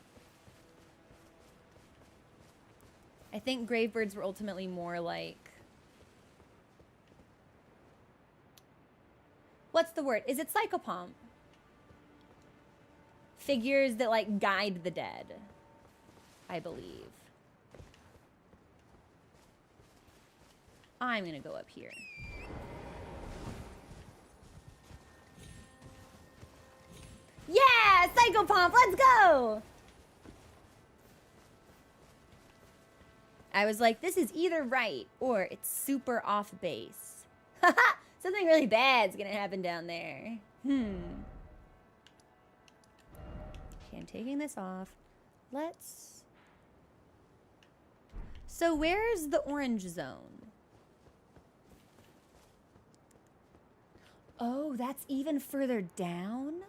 I think grave birds were ultimately more like, what's the word? Is it psychopomp? Figures that, like, guide the dead, I believe. I'm gonna go up here. Yeah! Psychopomp! Let's go! I was like, this is either right or it's super off base. Haha! Something really bad's gonna happen down there. Okay, I'm taking this off. Let's... So where's the orange zone? Oh, that's even further down?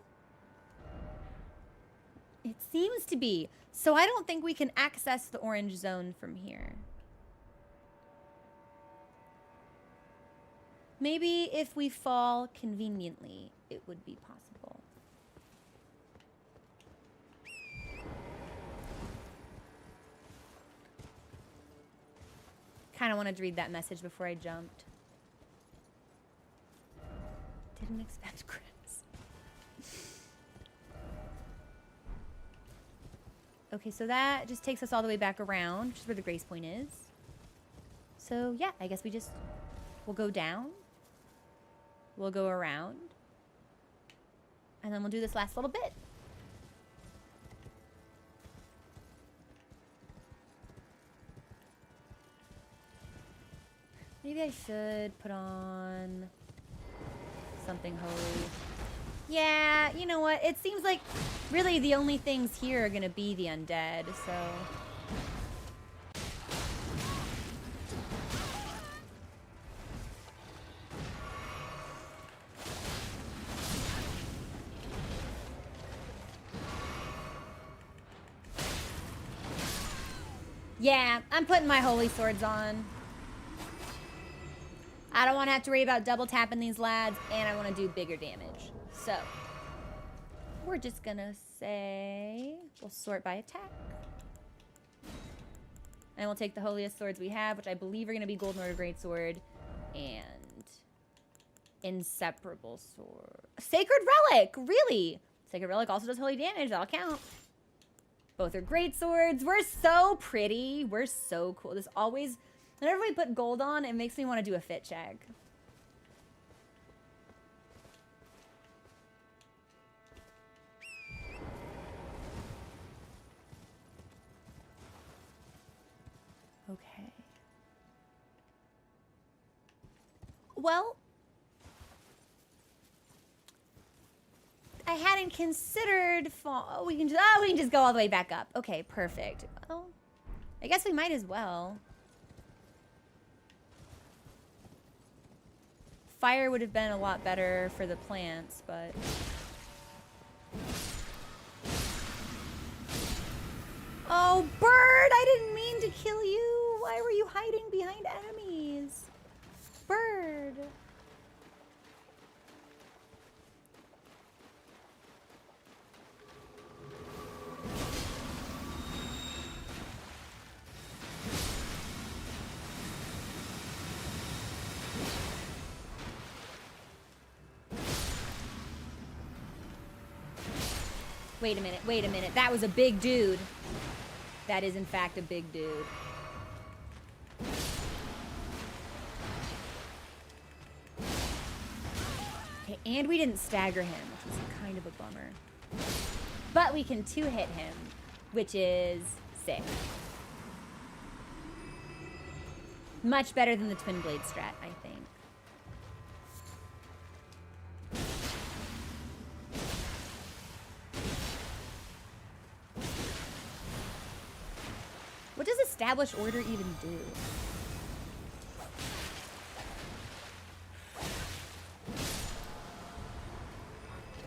It seems to be. So I don't think we can access the orange zone from here. Maybe if we fall conveniently, it would be possible. Kind of wanted to read that message before I jumped. Didn't expect crits. Okay, so that just takes us all the way back around, which is where the grace point is. So yeah, I guess we'll go down. We'll go around. And then we'll do this last little bit. Maybe I should put on something holy. Yeah, you know what? It seems like really the only things here are gonna be the undead, so... Yeah, I'm putting my holy swords on. I don't want to have to worry about double tapping these lads, and I want to do bigger damage. So, we're just gonna say, we'll sort by attack. And we'll take the holiest swords we have, which I believe are gonna be Golden Order Greatsword and Inseparable Sword. Sacred Relic, really? Sacred Relic also does holy damage, that'll count. Both are great swords. We're so pretty. We're so cool. This always, whenever we put gold on, it makes me want to do a fit check. Okay. Well, I hadn't considered fall. Oh, we can just go all the way back up. Okay, perfect. Well, I guess we might as well. Fire would have been a lot better for the plants, but... Oh, bird! I didn't mean to kill you! Why were you hiding behind enemies? Bird! Wait a minute. That was a big dude. That is, in fact, a big dude. Okay, and we didn't stagger him, which was kind of a bummer. But we can two-hit him, which is sick. Much better than the Twin Blade strat, I think. What does Established Order even do?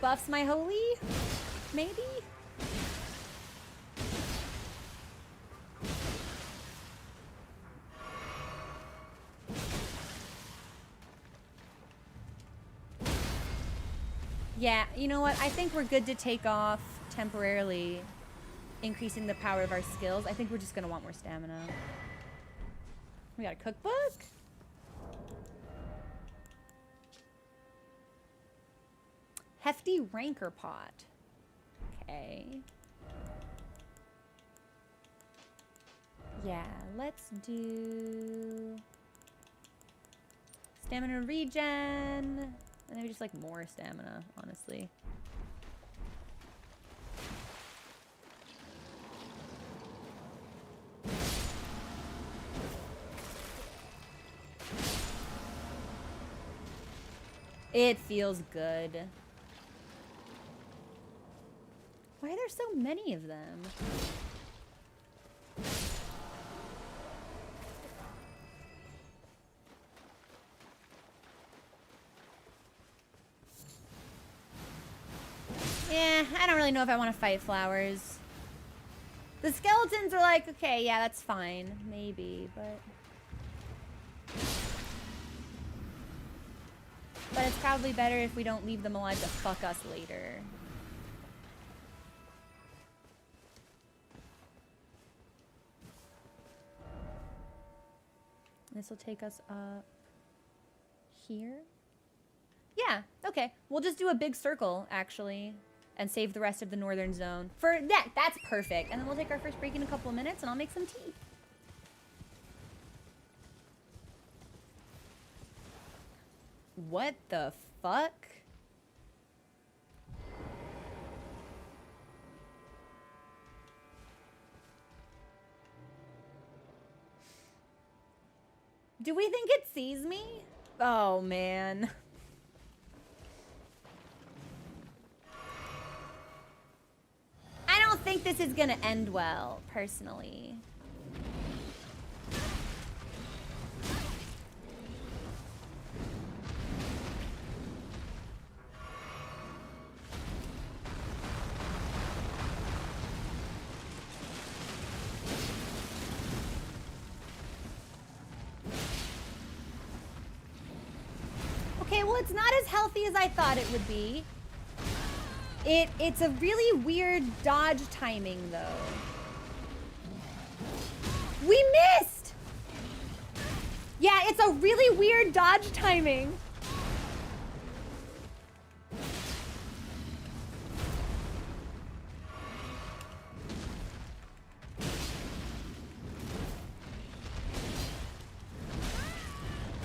buffs my holy? Maybe? Yeah, you know what? I think we're good to take off temporarily, increasing the power of our skills. I think we're just gonna want more stamina. We got a cookbook? Hefty Rancor Pot. Okay. Yeah, let's do stamina regen. And maybe just like more stamina, honestly. It feels good. Why are there so many of them? Yeah, I don't really know if I want to fight flowers. The skeletons are like, okay, yeah, that's fine. Maybe, but... But it's probably better if we don't leave them alive to fuck us later. This will take us up here. Yeah, okay. We'll just do a big circle, actually, and save the rest of the northern zone. For that, that's perfect. And then we'll take our first break in a couple of minutes, and I'll make some tea. What the fuck? Do we think it sees me? Oh, man. I don't think this is gonna end well, personally. Okay, well, it's not as healthy as I thought it would be. It's a really weird dodge timing, though. We missed! Yeah, it's a really weird dodge timing.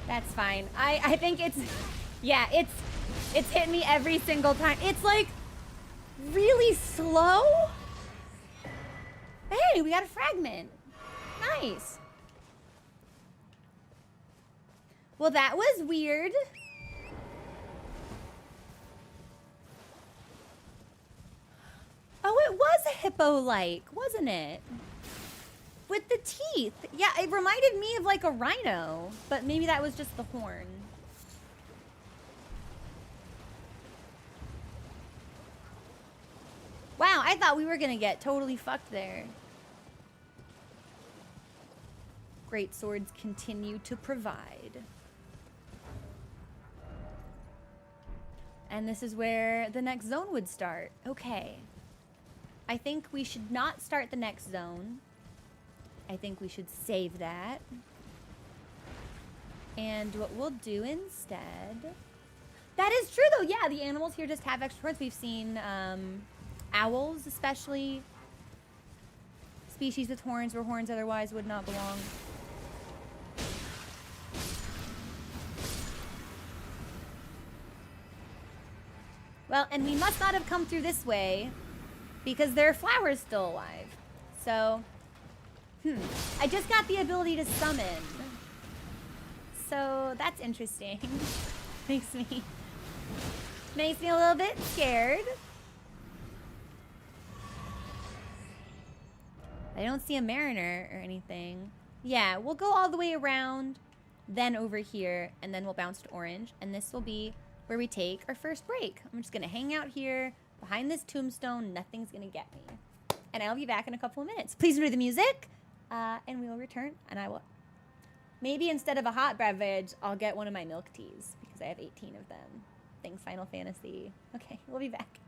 That's fine. I think it's... Yeah, it's hit me every single time. It's like... really slow? Hey, we got a fragment. Nice. Well, that was weird. Oh, it was a hippo-like, wasn't it? With the teeth. Yeah, it reminded me of like a rhino, but maybe that was just the horn. Wow, I thought we were gonna get totally fucked there. Great swords continue to provide. And this is where the next zone would start. Okay. I think we should not start the next zone. I think we should save that. And what we'll do instead... That is true, though. Yeah, the animals here just have extra horns. We've seen owls, especially. Species with horns where horns otherwise would not belong. Well, and we must not have come through this way because there are flowers still alive. So, I just got the ability to summon. So, that's interesting. Makes me a little bit scared. I don't see a mariner or anything. Yeah, we'll go all the way around, then over here, and then we'll bounce to orange. And this will be where we take our first break. I'm just gonna hang out here behind this tombstone. Nothing's gonna get me. And I'll be back in a couple of minutes. Please enjoy the music, and we will return. And I will, maybe instead of a hot beverage, I'll get one of my milk teas because I have 18 of them. Thanks, Final Fantasy. Okay, we'll be back.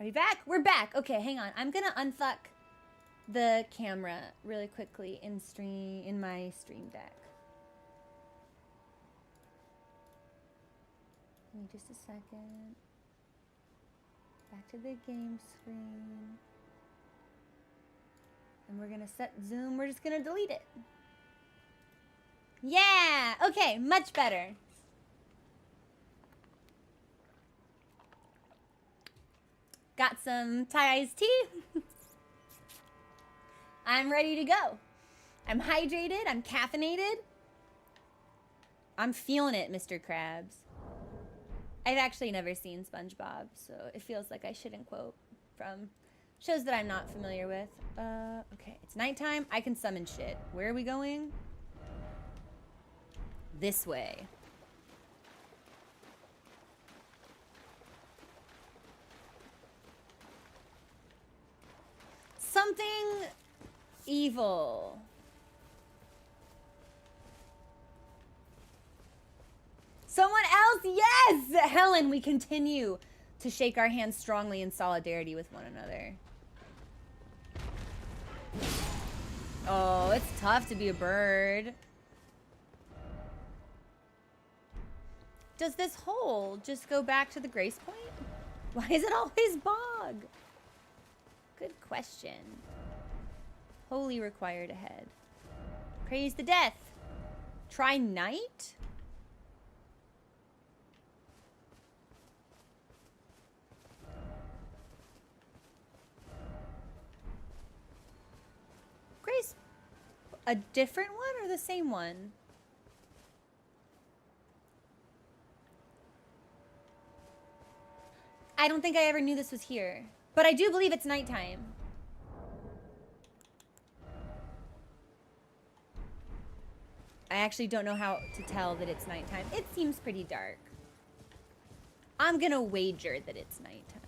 Are we back? We're back. Okay, hang on. I'm gonna unfuck the camera really quickly in my stream deck. Give me just a second. Back to the game screen. And we're gonna set zoom. We're just gonna delete it. Yeah! Okay, much better. Got some Thai iced tea. I'm ready to go. I'm hydrated. I'm caffeinated. I'm feeling it, Mr. Krabs. I've actually never seen SpongeBob, so it feels like I shouldn't quote from shows that I'm not familiar with. Okay, it's nighttime. I can summon shit. Where are we going? This way. Something evil. Someone else? Yes! Helen, we continue to shake our hands strongly in solidarity with one another. Oh, it's tough to be a bird. Does this hole just go back to the Grace Point? Why is it always bog? Good question. Holy required ahead. Praise the death. Try night? Grace, a different one or the same one? I don't think I ever knew this was here. But I do believe it's nighttime. I actually don't know how to tell that it's nighttime. It seems pretty dark. I'm gonna wager that it's nighttime.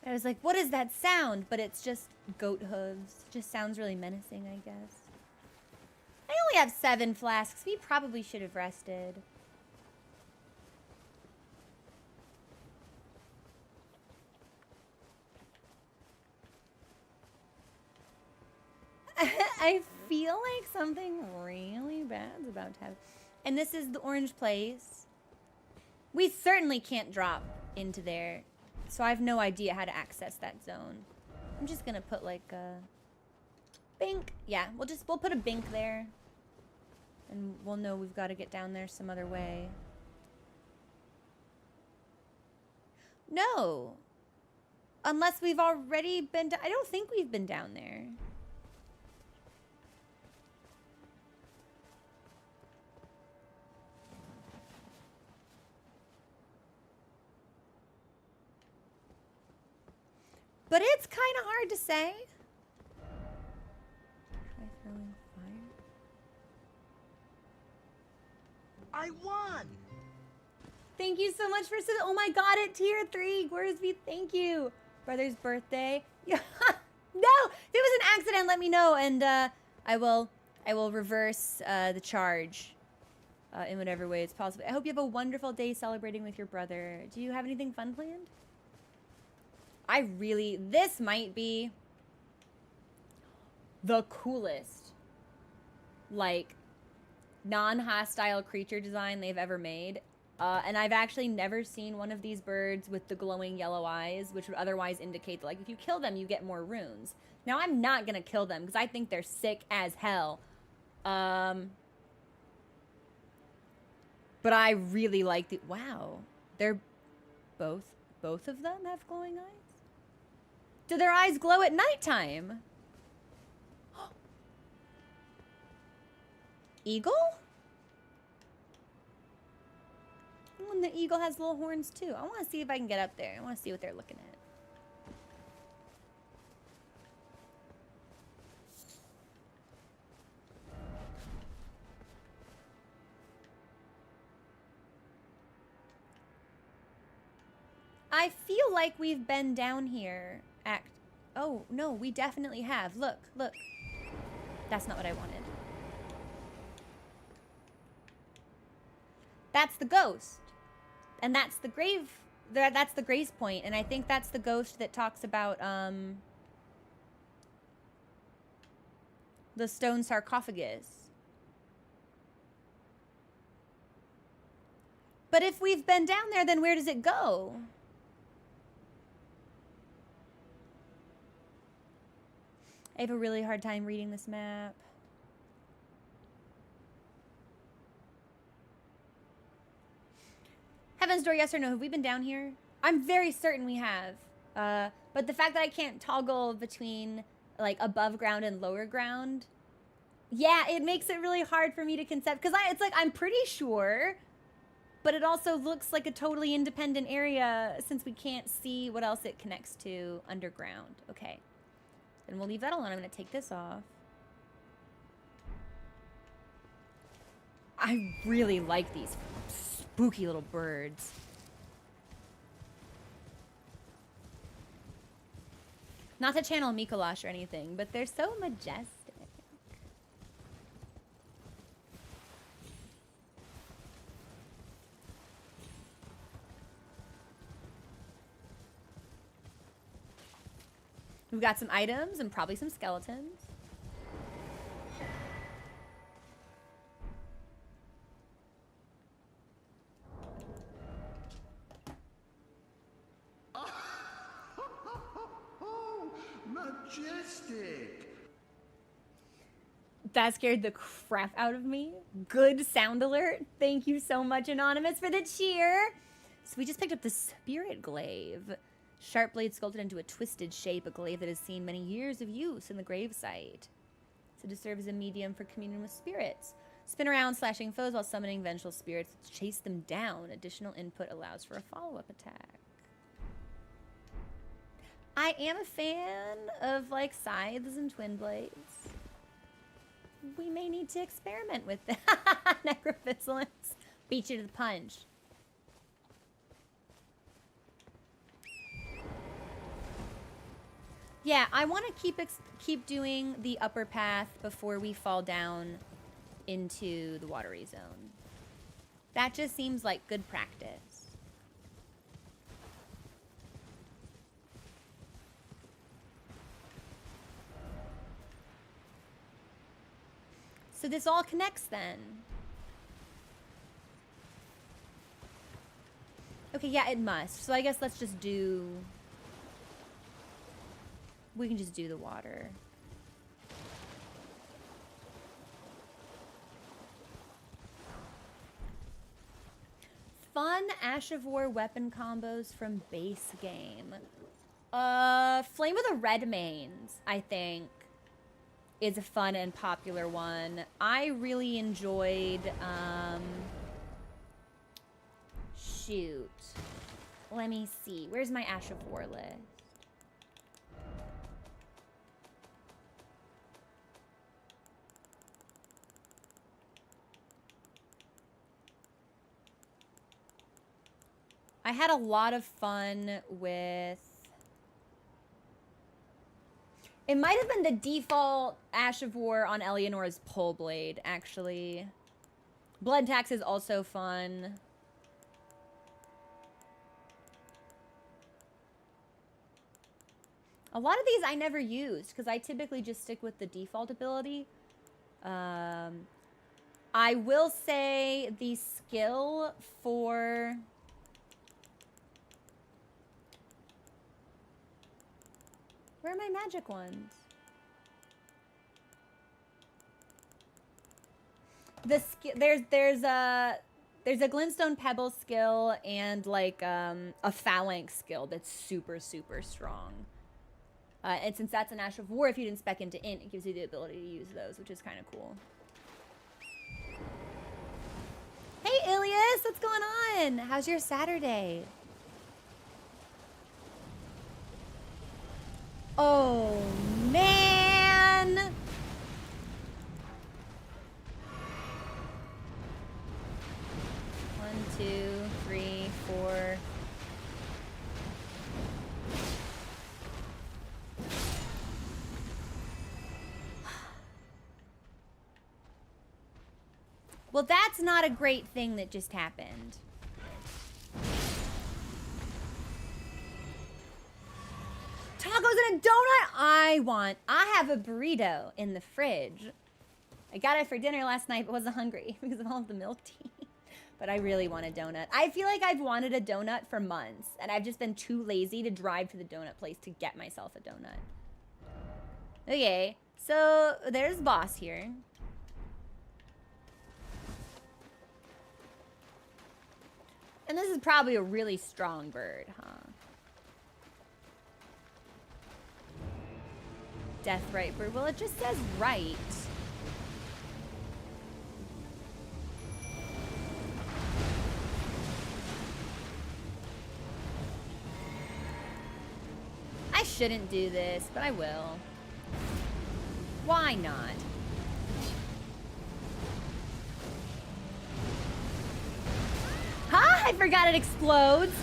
I was like, what is that sound? But it's just goat hooves. Just sounds really menacing, I guess. I only have 7 flasks. We probably should have rested. I feel like something really bad's about to happen. And this is the orange place. We certainly can't drop into there. So I have no idea how to access that zone. I'm just gonna put like a bink. Yeah, we'll put a bink there. And we'll know we've got to get down there some other way. No. Unless we've already been I don't think we've been down there. But it's kind of hard to say. Try throwing fire. I won! Thank you so much for oh my god, at tier 3, Gorsby, thank you. Brother's birthday. Yeah. No, if it was an accident, let me know, and I will reverse the charge in whatever way it's possible. I hope you have a wonderful day celebrating with your brother. Do you have anything fun planned? This might be the coolest, like, non-hostile creature design they've ever made. And I've actually never seen one of these birds with the glowing yellow eyes, which would otherwise indicate that, like, if you kill them, you get more runes. Now, I'm not gonna kill them, because I think they're sick as hell. But I really like the... Wow. They're both of them have glowing eyes? Do their eyes glow at nighttime? Eagle? Oh, and the eagle has little horns too. I want to see if I can get up there. I want to see what they're looking at. I feel like we've been down here. Oh, no, we definitely have. Look, look. That's not what I wanted. That's the ghost. And that's the grave. That's the Grace Point. And I think that's the ghost that talks about the stone sarcophagus. But if we've been down there, then where does it go? I have a really hard time reading this map. Heaven's Door, yes or no? Have we been down here? I'm very certain we have. But the fact that I can't toggle between like above ground and lower ground, yeah, it makes it really hard for me to concept. Because it's like, I'm pretty sure, but it also looks like a totally independent area since we can't see what else it connects to underground. Okay. Then we'll leave that alone. I'm going to take this off. I really like these spooky little birds. Not to channel Mikolash or anything, but they're so majestic. We've got some items and probably some skeletons. Majestic. That scared the crap out of me. Good sound alert. Thank you so much, Anonymous, for the cheer. So we just picked up the Spirit Glaive. Sharp blade sculpted into a twisted shape, a glaive that has seen many years of use in the gravesite. So to serve as a medium for communion with spirits. Spin around, slashing foes while summoning vengeful spirits to chase them down. Additional input allows for a follow-up attack. I am a fan of, like, scythes and twin blades. We may need to experiment with that. Necrophysilence. Beat you to the punch. Yeah, I want to keep doing the upper path before we fall down into the watery zone. That just seems like good practice. So this all connects then. Okay, yeah, it must. So I guess let's just do... We can just do the water. Fun Ash of War weapon combos from base game. Flame of the Redmanes, I think, is a fun and popular one. I really enjoyed, shoot. Let me see. Where's my Ash of War list? I had a lot of fun with... It might have been the default Ash of War on Eleanor's Pole Blade, actually. Blood Tax is also fun. A lot of these I never used, because I typically just stick with the default ability. I will say the skill for... Where are my magic ones? There's There's a glintstone pebble skill and like a phalanx skill that's super, super strong. And since that's an Ash of War, if you didn't spec into int, it gives you the ability to use those, which is kind of cool. Hey, Ilias, what's going on? How's your Saturday? Oh, man. 1, 2, 3, 4. Well, that's not a great thing that just happened. Tacos and a donut? I have a burrito in the fridge. I got it for dinner last night, but wasn't hungry because of all of the milk tea. But I really want a donut. I feel like I've wanted a donut for months, and I've just been too lazy to drive to the donut place to get myself a donut. Okay, so there's boss here. And this is probably a really strong bird, huh? Deathrite bird. Well, it just says right. I shouldn't do this, but I will. Why not? Huh? I forgot it explodes.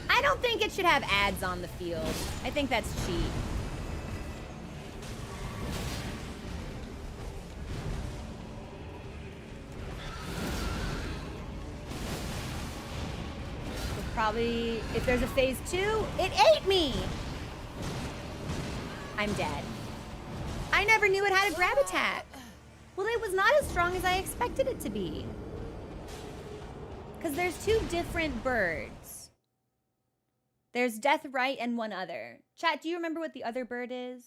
I don't think it should have ads on the field. I think that's cheap. Probably, if there's a phase 2, it ate me! I'm dead. I never knew it had a grab attack. Well, it was not as strong as I expected it to be. Because there's 2 different birds. There's Deathrite and one other. Chat, do you remember what the other bird is?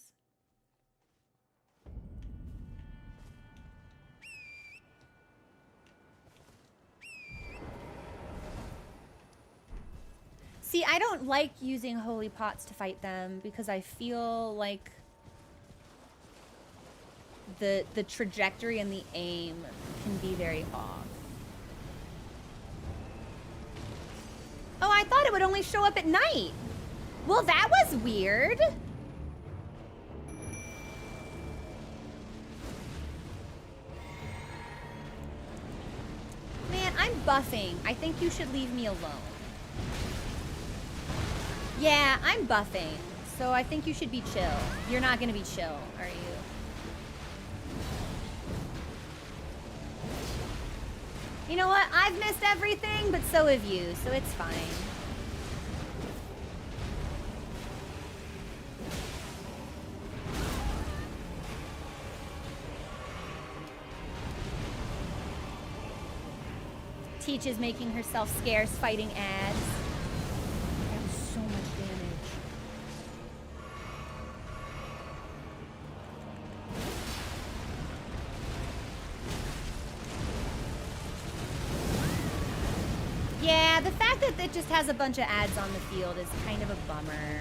See, I don't like using holy pots to fight them because I feel like the trajectory and the aim can be very off. Oh, I thought it would only show up at night. Well, that was weird. Man, I'm buffing. I think you should leave me alone. Yeah, I'm buffing, so I think you should be chill. You're not gonna be chill, are you? You know what? I've missed everything, but so have you, so it's fine. Teach is making herself scarce fighting ads. So much damage. Yeah, the fact that it just has a bunch of ads on the field is kind of a bummer.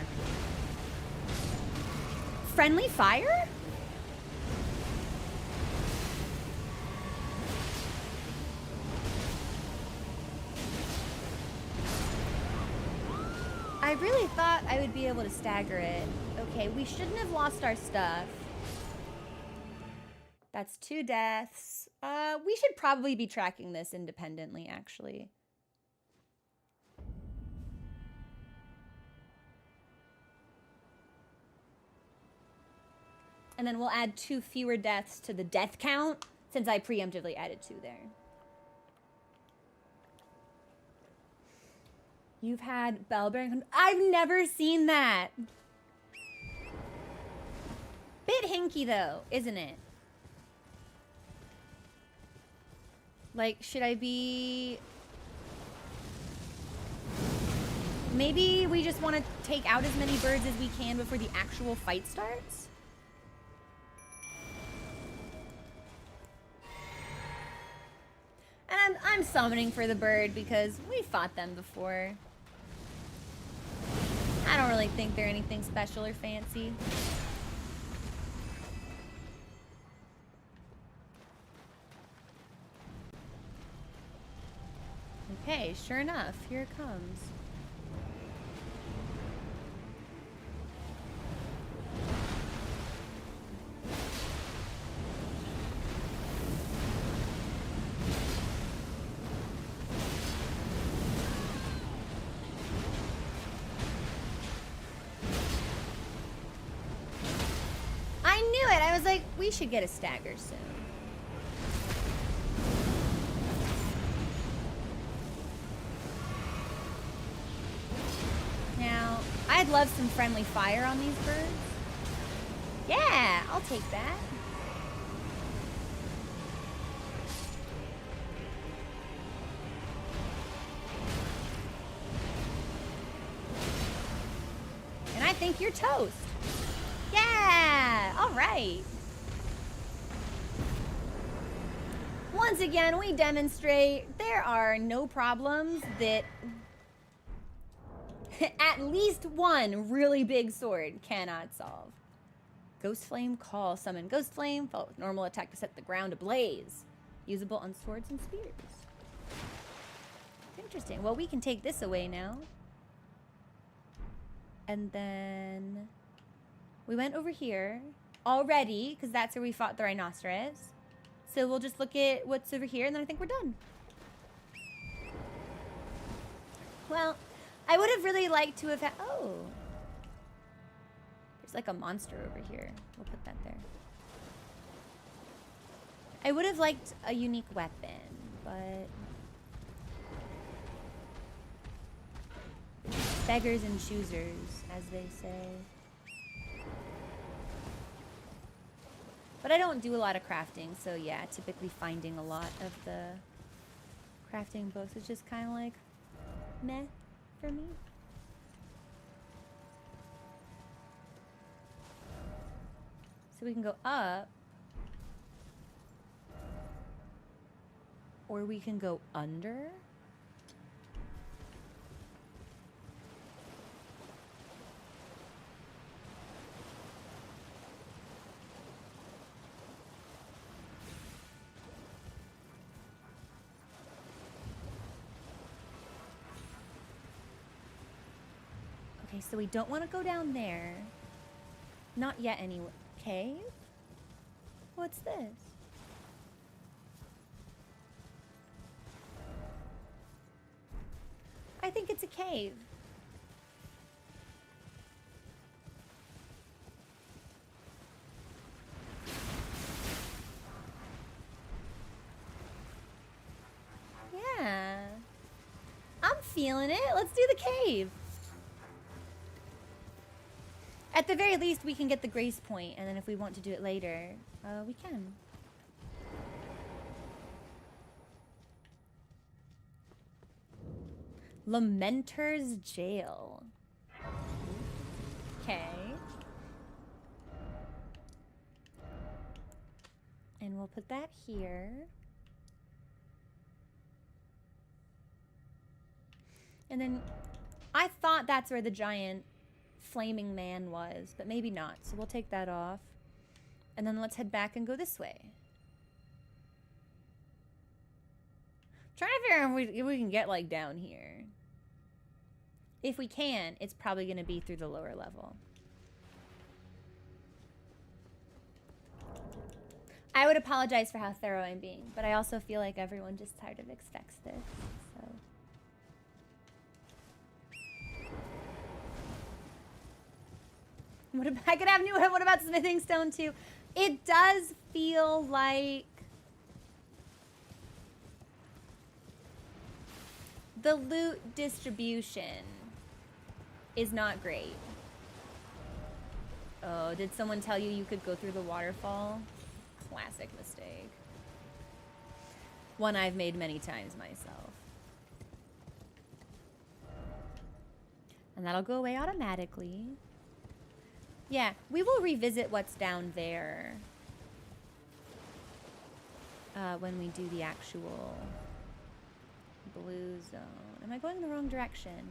Friendly fire? I really thought I would be able to stagger it. Okay, we shouldn't have lost our stuff. That's 2 deaths. We should probably be tracking this independently, actually. And then we'll add 2 fewer deaths to the death count, since I preemptively added 2 there. You've had bell-bearing... I've never seen that! Bit hinky, though, isn't it? Like, should I be... Maybe we just want to take out as many birds as we can before the actual fight starts? And I'm just summoning for the bird because we fought them before. I don't really think they're anything special or fancy. Okay, sure enough, here it comes. I knew it! I was like, we should get a stagger soon. Now, I'd love some friendly fire on these birds. Yeah, I'll take that. And I think you're toast. Yeah, all right. Once again, we demonstrate there are no problems that at least one really big sword cannot solve. Ghost Flame Call. Summon Ghost Flame. Follow with normal attack to set the ground ablaze. Usable on swords and spears. Interesting. Well, we can take this away now. And then we went over here already, because that's where we fought the rhinoceros. So we'll just look at what's over here, and then I think we're done. Well, I would have really liked to have had... Oh. There's like a monster over here. We'll put that there. I would have liked a unique weapon, but... beggars and choosers, as they say. But I don't do a lot of crafting, so yeah, typically finding a lot of the crafting books is just kind of like meh for me. So we can go up, or we can go under. Okay, so we don't want to go down there. Not yet anyway. Cave? What's this? I think it's a cave. Yeah. I'm feeling it. Let's do the cave. At the very least, we can get the grace point, and then if we want to do it later, we can. Lamenter's Jail. Okay. And we'll put that here. And then I thought that's where the giant flaming man was, but maybe not. So we'll take that off. And then let's head back and go this way. Trying to figure out if we can get like down here. If we can, it's probably going to be through the lower level. I would apologize for how thorough I'm being, but I also feel like everyone just kind of expects this. So. What about, I could have new. What about smithing stone too? It does feel like the loot distribution is not great. Oh, did someone tell you could go through the waterfall? Classic mistake. One I've made many times myself. And that'll go away automatically. Yeah, we will revisit what's down there when we do the actual blue zone. Am I going in the wrong direction?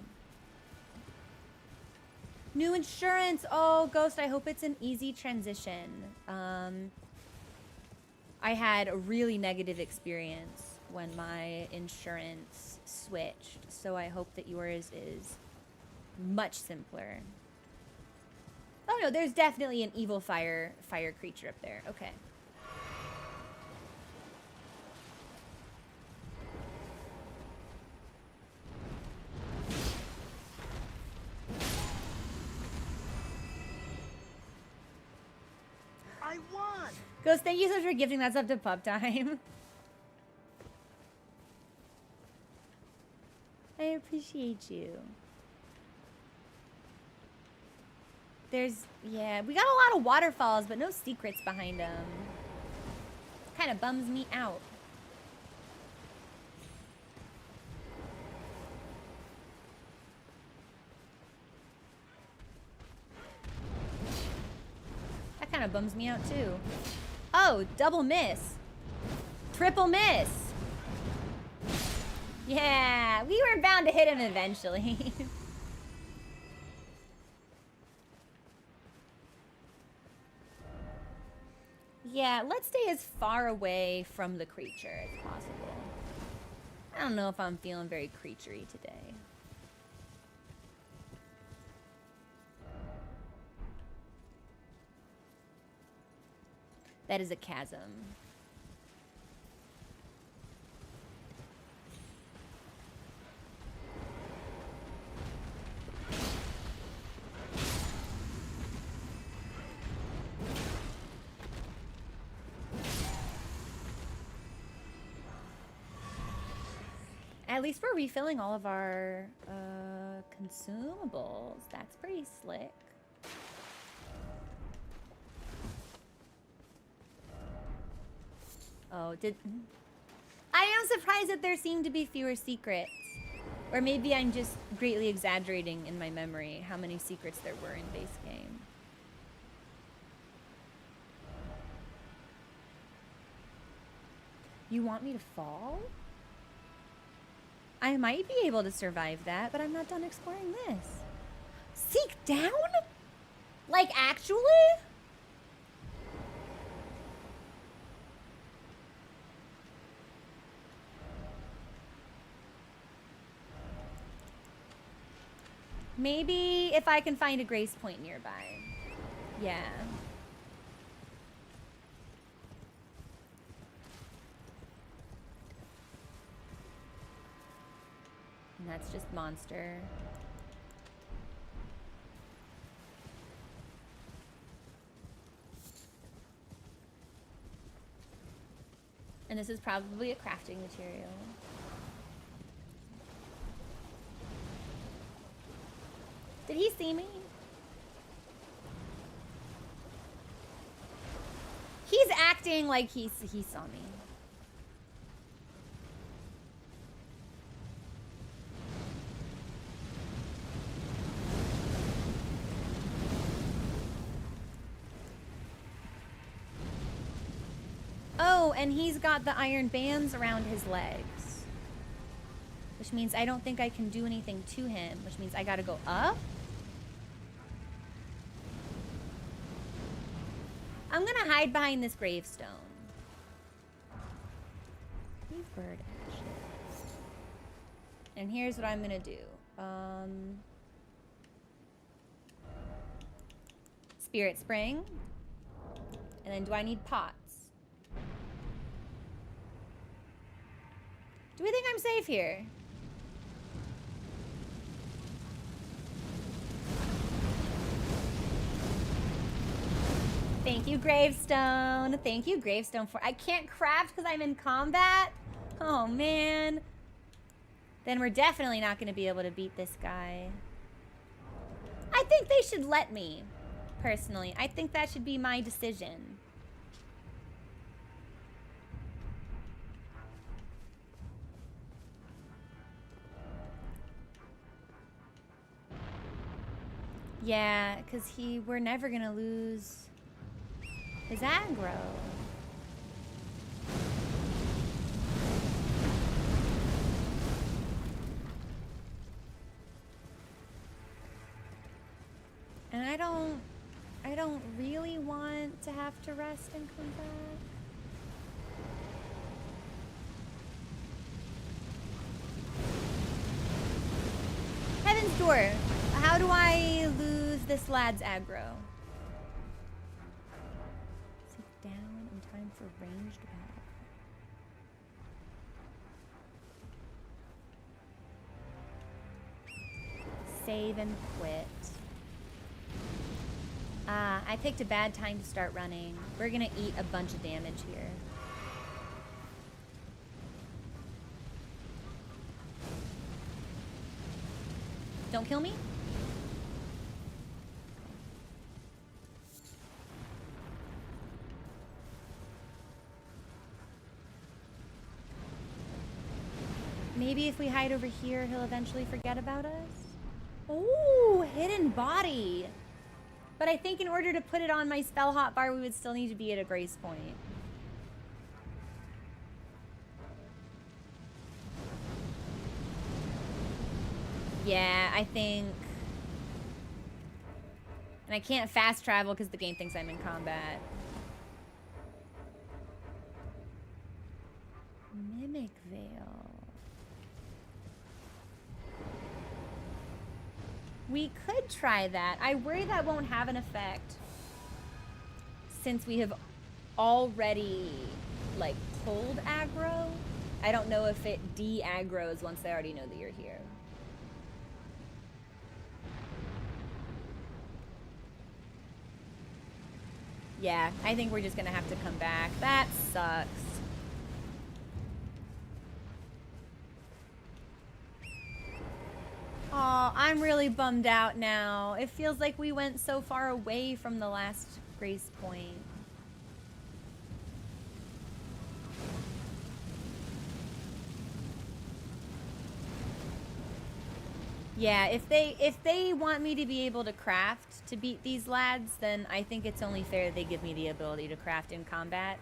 New insurance. Oh, Ghost, I hope it's an easy transition. I had a really negative experience when my insurance switched, so I hope that yours is much simpler. Oh no, there's definitely an evil fire creature up there. Okay. I won! Ghost, thank you so much for gifting that stuff to Pub Time. I appreciate you. There's, yeah, we got a lot of waterfalls, but no secrets behind them. Kind of bums me out. That kind of bums me out too. Oh, double miss. Triple miss. Yeah, we were bound to hit him eventually. Yeah, let's stay as far away from the creature as possible. I don't know if I'm feeling very creaturey today. That is a chasm. At least we're refilling all of our consumables. That's pretty slick. Oh, I am surprised that there seem to be fewer secrets. Or maybe I'm just greatly exaggerating in my memory how many secrets there were in base game. You want me to fall? I might be able to survive that, but I'm not done exploring this. Seek down? Like, actually? Maybe if I can find a grace point nearby. Yeah. And that's just monster. And this is probably a crafting material. Did he see me? He's acting like he saw me. Oh, and he's got the iron bands around his legs. Which means I don't think I can do anything to him, which means I gotta go up. I'm gonna hide behind this gravestone. Leave bird ashes. And here's what I'm gonna do. Spirit Spring. And then do I need pots? Do we think I'm safe here? Thank you, Gravestone. Thank you, Gravestone, for... I can't craft because I'm in combat? Oh, man. Then we're definitely not going to be able to beat this guy. I think they should let me, personally. I think that should be my decision. Yeah, because we're never going to lose his aggro. I don't really want to have to rest and come back. Heaven's Door. How do I lose this lad's aggro? Sit down in time for ranged battle. Save and quit. I picked a bad time to start running. We're gonna eat a bunch of damage here. Don't kill me. Maybe if we hide over here, he'll eventually forget about us. Ooh, hidden body. But I think in order to put it on my spell hotbar, we would still need to be at a grace point. Yeah, I think... And I can't fast travel because the game thinks I'm in combat. Mimic Veil. We could try that. I worry that won't have an effect since we have already, like, pulled aggro. I don't know if it de-aggroes once they already know that you're here. Yeah, I think we're just gonna have to come back. That sucks. Oh, I'm really bummed out now. It feels like we went so far away from the last grace point. Yeah, if they want me to be able to craft to beat these lads, then I think it's only fair they give me the ability to craft in combat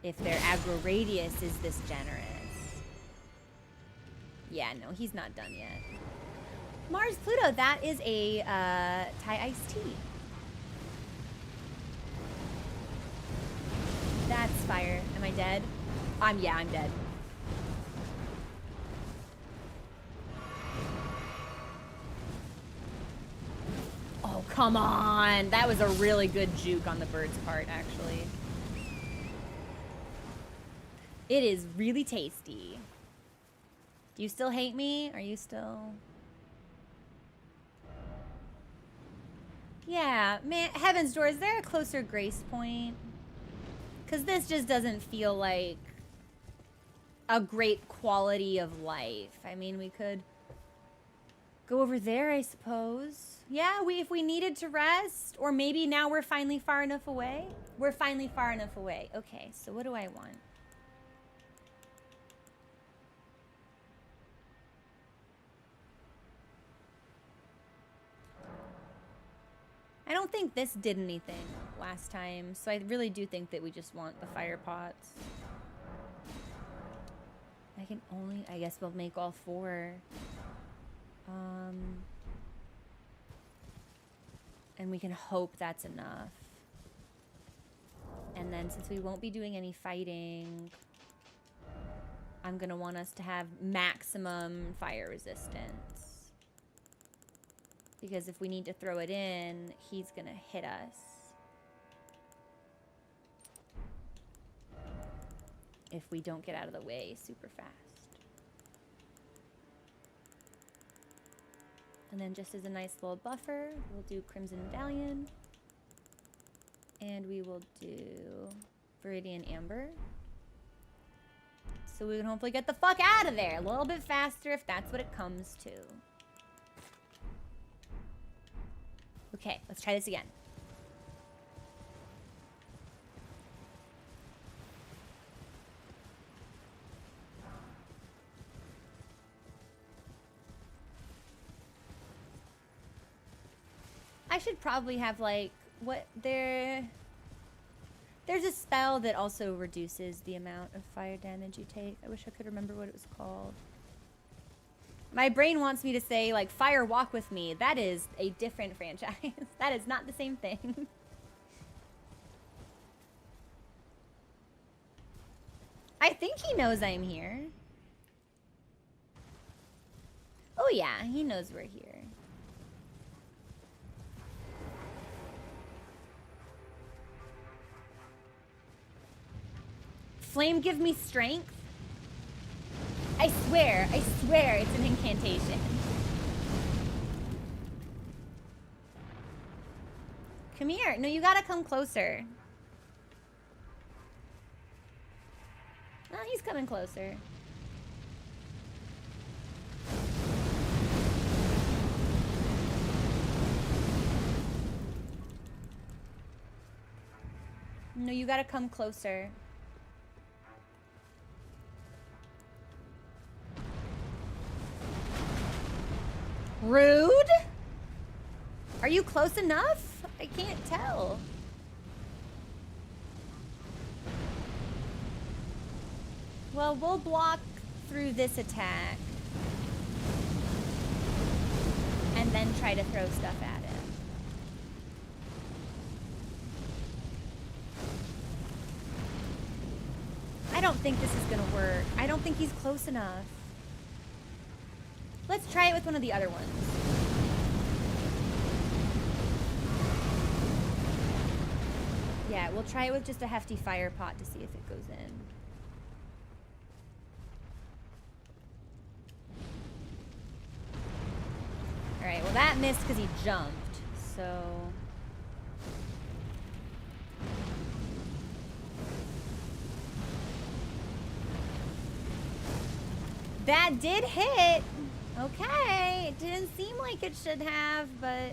if their aggro radius is this generous. Yeah, no, he's not done yet. Mars Pluto, that is a Thai iced tea. That's fire. Am I dead? Yeah, I'm dead. Oh, come on. That was a really good juke on the bird's part, actually. It is really tasty. Do you still hate me? Are you still... Yeah, man, Heaven's Door, is there a closer grace point? Because this just doesn't feel like a great quality of life. I mean, we could go over there, I suppose. Yeah, if we needed to rest, or maybe now we're finally far enough away. We're finally far enough away. Okay, so what do I want? I don't think this did anything last time, so I really do think that we just want the fire pots. I can only, I guess we'll make all 4. And we can hope that's enough. And then since we won't be doing any fighting, I'm gonna want us to have maximum fire resistance. Because if we need to throw it in, he's gonna hit us. If we don't get out of the way super fast. And then just as a nice little buffer, we'll do Crimson Medallion. And we will do Viridian Amber. So we can hopefully get the fuck out of there a little bit faster if that's what it comes to. Okay, let's try this again. I should probably have, like, there's a spell that also reduces the amount of fire damage you take. I wish I could remember what it was called. My brain wants me to say, like, Fire Walk With Me. That is a different franchise. That is not the same thing. I think he knows I'm here. Oh yeah, he knows we're here. Flame give me strength? I swear it's an incantation. Come here. No, you gotta come closer. Oh, he's coming closer. No, you gotta come closer. Rude? Are you close enough? I can't tell. Well, we'll block through this attack. And then try to throw stuff at him. I don't think this is gonna work. I don't think he's close enough. Let's try it with one of the other ones. Yeah, we'll try it with just a hefty fire pot to see if it goes in. Alright, well that missed because he jumped, so... That did hit! Okay, it didn't seem like it should have, but...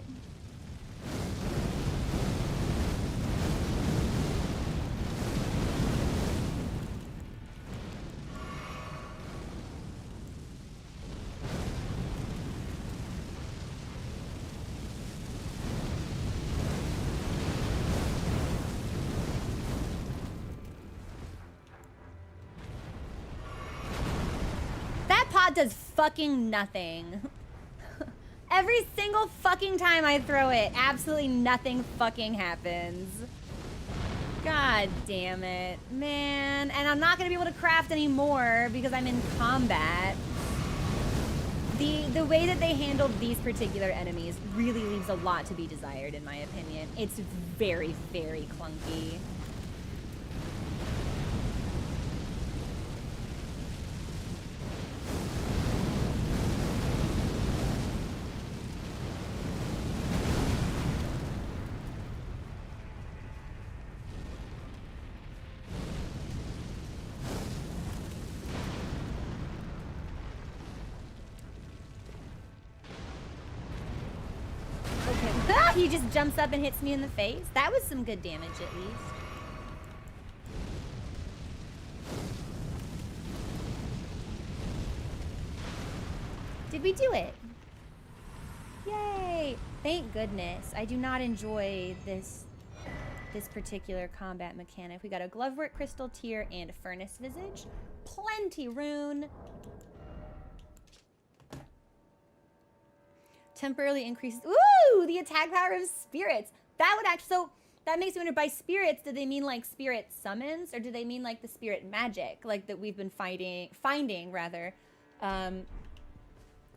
Does fucking nothing. Every single fucking time I throw it, absolutely nothing fucking happens. God damn it, man. And I'm not gonna be able to craft anymore because I'm in combat. The way that they handled these particular enemies really leaves a lot to be desired, in my opinion. It's very, very clunky. He just jumps up and hits me in the face. That was some good damage, at least. Did we do it? Yay! Thank goodness. I do not enjoy this particular combat mechanic. We got a Glovework Crystal Tear and a Furnace Visage. Plenty rune. Temporarily increases. Ooh, the attack power of spirits. That would actually. So that makes me wonder. By spirits, do they mean like spirit summons, or do they mean like the spirit magic, like that we've been finding rather,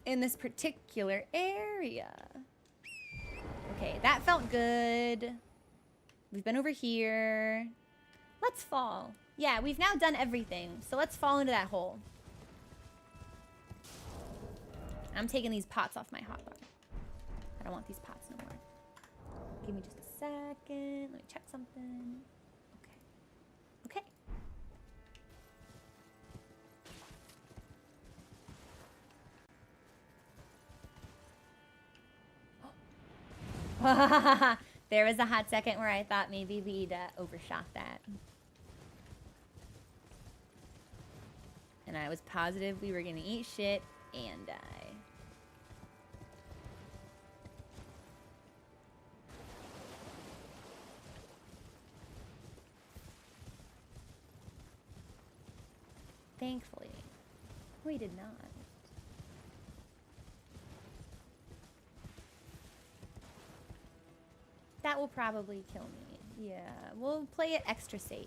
in this particular area? Okay, that felt good. We've been over here. Let's fall. Yeah, we've now done everything. So let's fall into that hole. I'm taking these pots off my hotbar. I don't want these pots no more. Give me just a second. Let me check something. Okay. There was a hot second where I thought maybe we'd overshot that. And I was positive we were gonna eat shit and die. Thankfully, we did not. That will probably kill me. Yeah, we'll play it extra safe.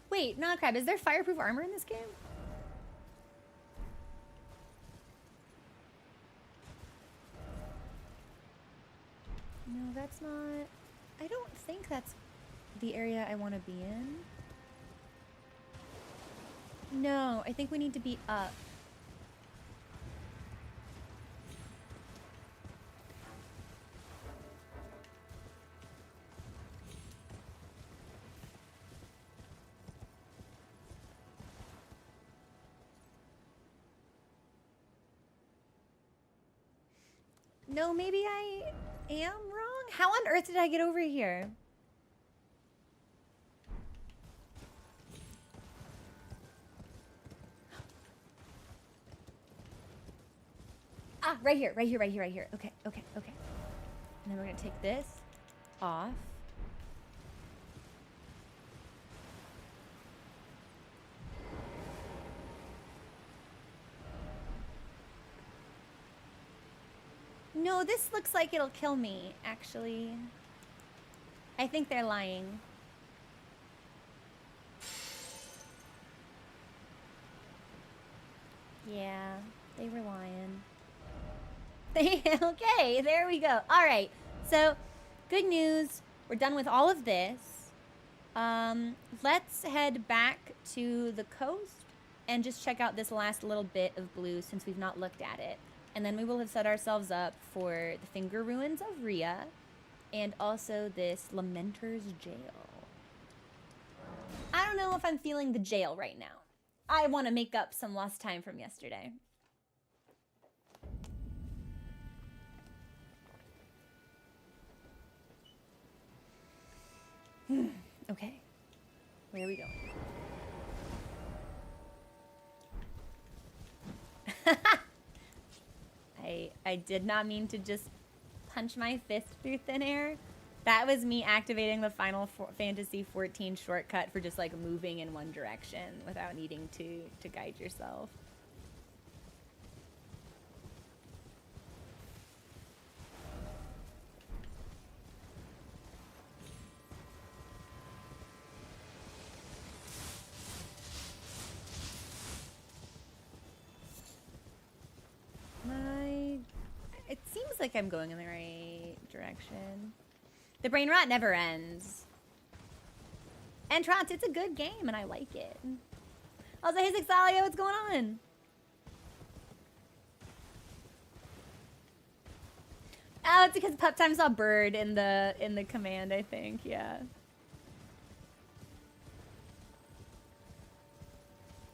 Wait, not crab. Is there fireproof armor in this game? No, that's not... I don't think that's the area I want to be in. No, I think we need to be up. No, maybe I am wrong? How on earth did I get over here? Ah, right here, right here, right here, right here. Okay, okay, okay. And then we're gonna take this off. No, this looks like it'll kill me, actually. I think they're lying. Yeah, they were lying. Okay, there we go. All right, so good news. We're done with all of this. Let's head back to the coast and just check out this last little bit of blue since we've not looked at it. And then we will have set ourselves up for the Finger Ruins of Rhea and also this Lamenter's Jail. I don't know if I'm feeling the jail right now. I want to make up some lost time from yesterday. Okay, where are we going? I did not mean to just punch my fist through thin air. That was me activating the Final Fantasy XIV shortcut for just like moving in one direction without needing to guide yourself. It seems like I'm going in the right direction. The brain rot never ends. And Trance, it's a good game and I like it. Also, hey Zixalia, what's going on? Oh, it's because Pup Time saw bird in the command, I think, yeah.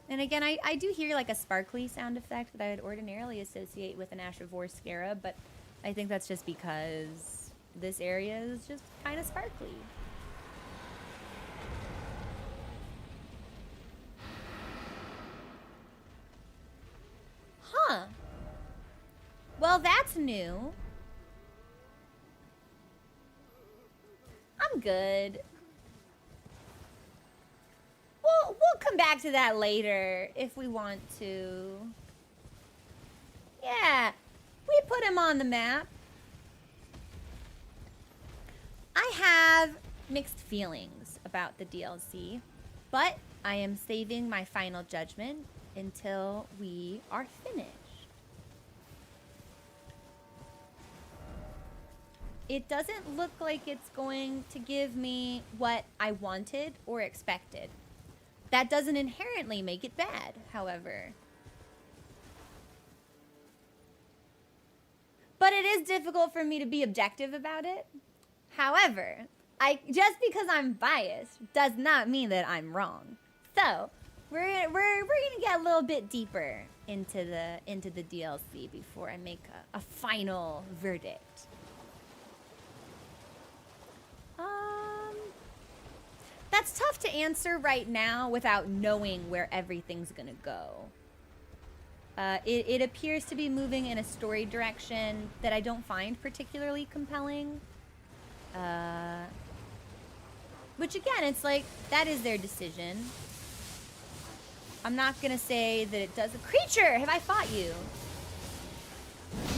And again, I do hear like a sparkly sound effect that I would ordinarily associate with an Ash of War Scarab, but I think that's just because this area is just kind of sparkly. Huh. Well, that's new. I'm good. We'll come back to that later if we want to. Yeah, we put him on the map. I have mixed feelings about the DLC, but I am saving my final judgment until we are finished. It doesn't look like it's going to give me what I wanted or expected. That doesn't inherently make it bad, however. But it is difficult for me to be objective about it. However, just because I'm biased does not mean that I'm wrong. So, we're gonna get a little bit deeper into the DLC before I make a final verdict. That's tough to answer right now without knowing where everything's gonna go. It appears to be moving in a story direction that I don't find particularly compelling. Which again, it's like, that is their decision. I'm not gonna say that it does. A creature! Have I fought you?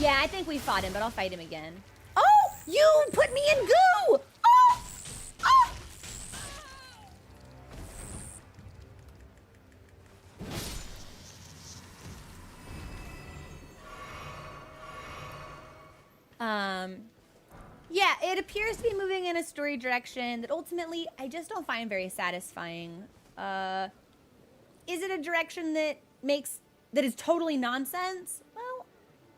Yeah, I think we fought him, but I'll fight him again. Oh, you put me in goo! Oh! Oh! Yeah, it appears to be moving in a story direction that ultimately I just don't find very satisfying. Is it a direction that is totally nonsense? Well,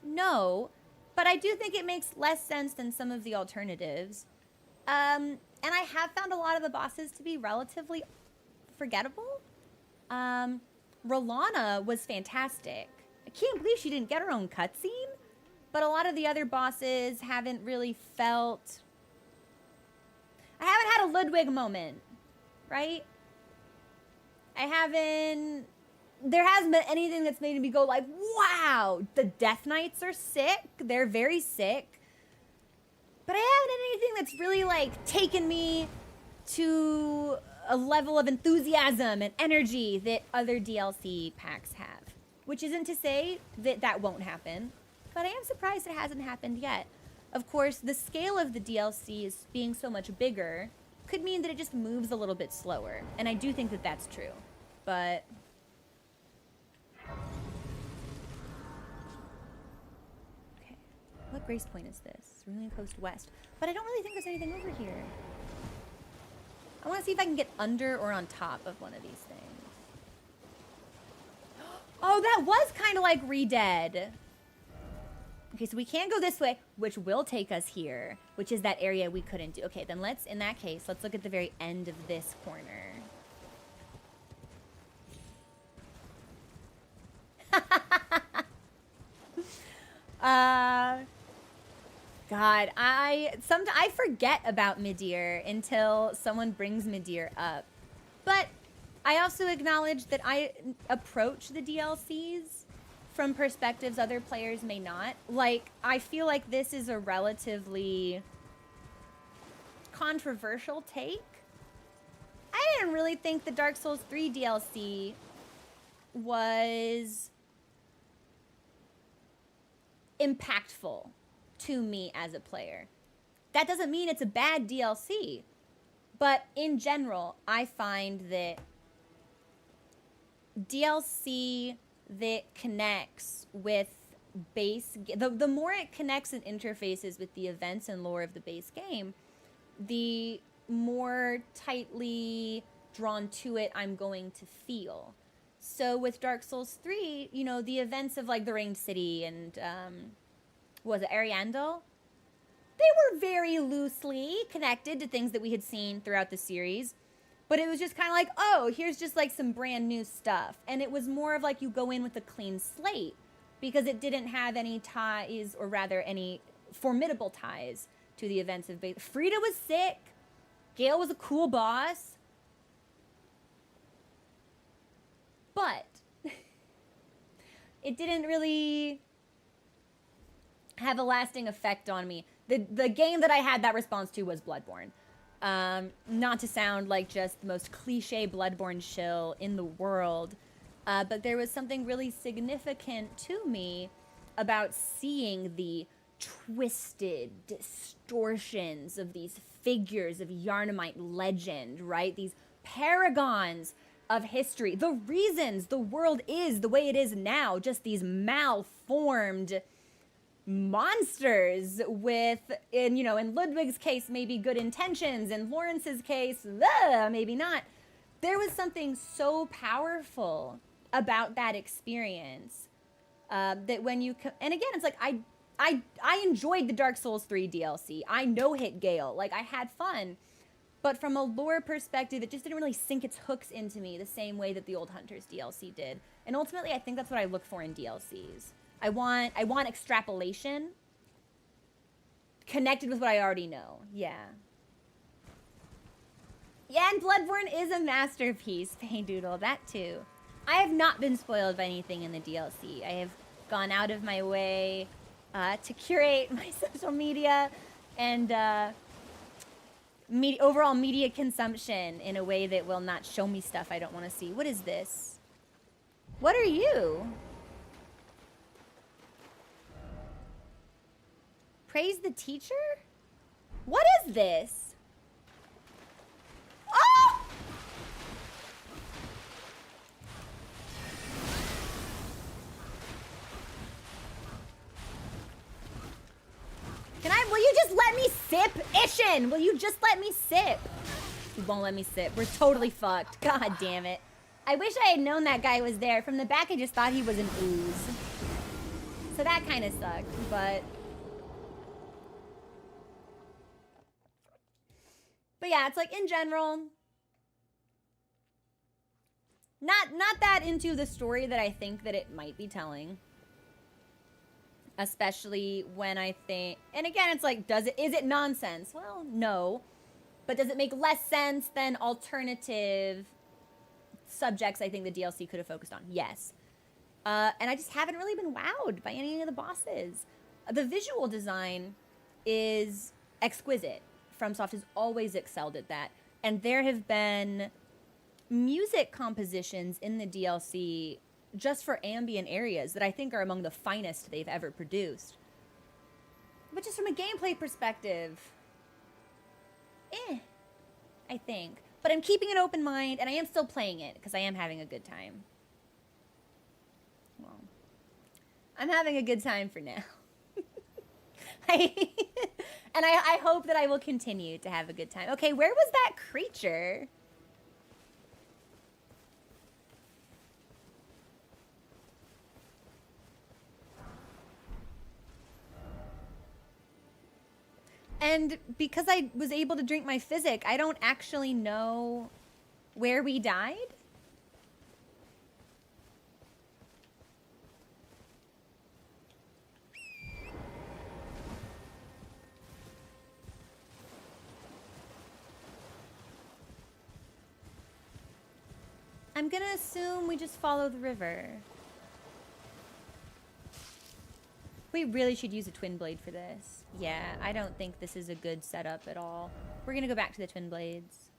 no, but I do think it makes less sense than some of the alternatives. And I have found a lot of the bosses to be relatively forgettable. Rolana was fantastic. I can't believe she didn't get her own cutscene. But a lot of the other bosses haven't really felt... I haven't had a Ludwig moment, right? I haven't... There hasn't been anything that's made me go like, wow, the Death Knights are sick. They're very sick. But I haven't had anything that's really like taken me to a level of enthusiasm and energy that other DLC packs have. Which isn't to say that that won't happen. But I am surprised it hasn't happened yet. Of course, the scale of the DLCs being so much bigger could mean that it just moves a little bit slower. And I do think that that's true. But... okay. What grace point is this? Cerulean Coast West. But I don't really think there's anything over here. I want to see if I can get under or on top of one of these things. Oh, that was kind of like Re-Dead. Okay, so we can go this way, which will take us here, which is that area we couldn't do. Okay, then let's, in that case, let's look at the very end of this corner. God, I forget about Midir until someone brings Midir up. But I also acknowledge that I approach the DLCs from perspectives other players may not. Like, I feel like this is a relatively controversial take. I didn't really think the Dark Souls 3 DLC was impactful to me as a player. That doesn't mean it's a bad DLC, but in general, I find that DLC that connects with the more it connects and interfaces with the events and lore of the base game, the more tightly drawn to it I'm going to feel. So with Dark Souls 3, you know, the events of like the Ringed City and was it Ariandel? They were very loosely connected to things that we had seen throughout the series. But it was just kind of like, oh, here's just like some brand new stuff. And it was more of like you go in with a clean slate because it didn't have any ties, or rather any formidable ties to the events of base. Frida was sick. Gale was a cool boss. But it didn't really have a lasting effect on me. The game that I had that response to was Bloodborne. Not to sound like just the most cliche Bloodborne shill in the world, but there was something really significant to me about seeing the twisted distortions of these figures of Yharnamite legend, right? These paragons of history. The reasons the world is the way it is now, just these malformed monsters with, in Ludwig's case, maybe good intentions. In Lawrence's case, maybe not. There was something so powerful about that experience that when you, and again, it's like, I enjoyed the Dark Souls 3 DLC. I no-hit Gale. Like, I had fun. But from a lore perspective, it just didn't really sink its hooks into me the same way that the Old Hunters DLC did. And ultimately, I think that's what I look for in DLCs. I want extrapolation connected with what I already know. Yeah. Yeah, and Bloodborne is a masterpiece, Paydoodle. That too. I have not been spoiled by anything in the DLC. I have gone out of my way to curate my social media and overall media consumption in a way that will not show me stuff I don't want to see. What is this? What are you? Praise the teacher? What is this? Oh! Will you just let me sip? Ishin, will you just let me sip? He won't let me sip. We're totally fucked. God damn it. I wish I had known that guy was there. From the back, I just thought he was an ooze. So that kind of sucked, but... But yeah, it's like, in general... Not that into the story that I think that it might be telling. Especially when I think... And again, it's like, is it nonsense? Well, no. But does it make less sense than alternative subjects I think the DLC could have focused on? Yes. And I just haven't really been wowed by any of the bosses. The visual design is exquisite. FromSoft has always excelled at that. And there have been music compositions in the DLC just for ambient areas that I think are among the finest they've ever produced. But just from a gameplay perspective, I think. But I'm keeping an open mind, and I am still playing it, because I am having a good time. Well, I'm having a good time for now. And I hope that I will continue to have a good time. Okay, where was that creature? And because I was able to drink my physic, I don't actually know where we died. I'm gonna assume we just follow the river. We really should use a twin blade for this. Yeah, I don't think this is a good setup at all. We're gonna go back to the twin blades.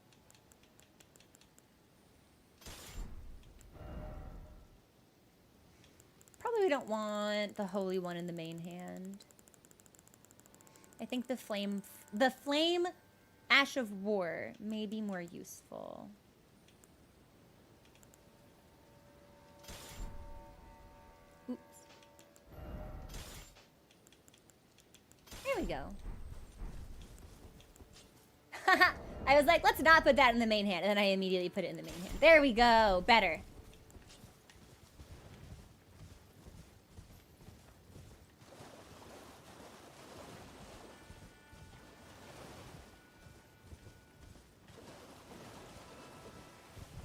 Probably we don't want the holy one in the main hand. I think the flame ash of war may be more useful. There we go. I was like, let's not put that in the main hand. And then I immediately put it in the main hand. There we go. Better.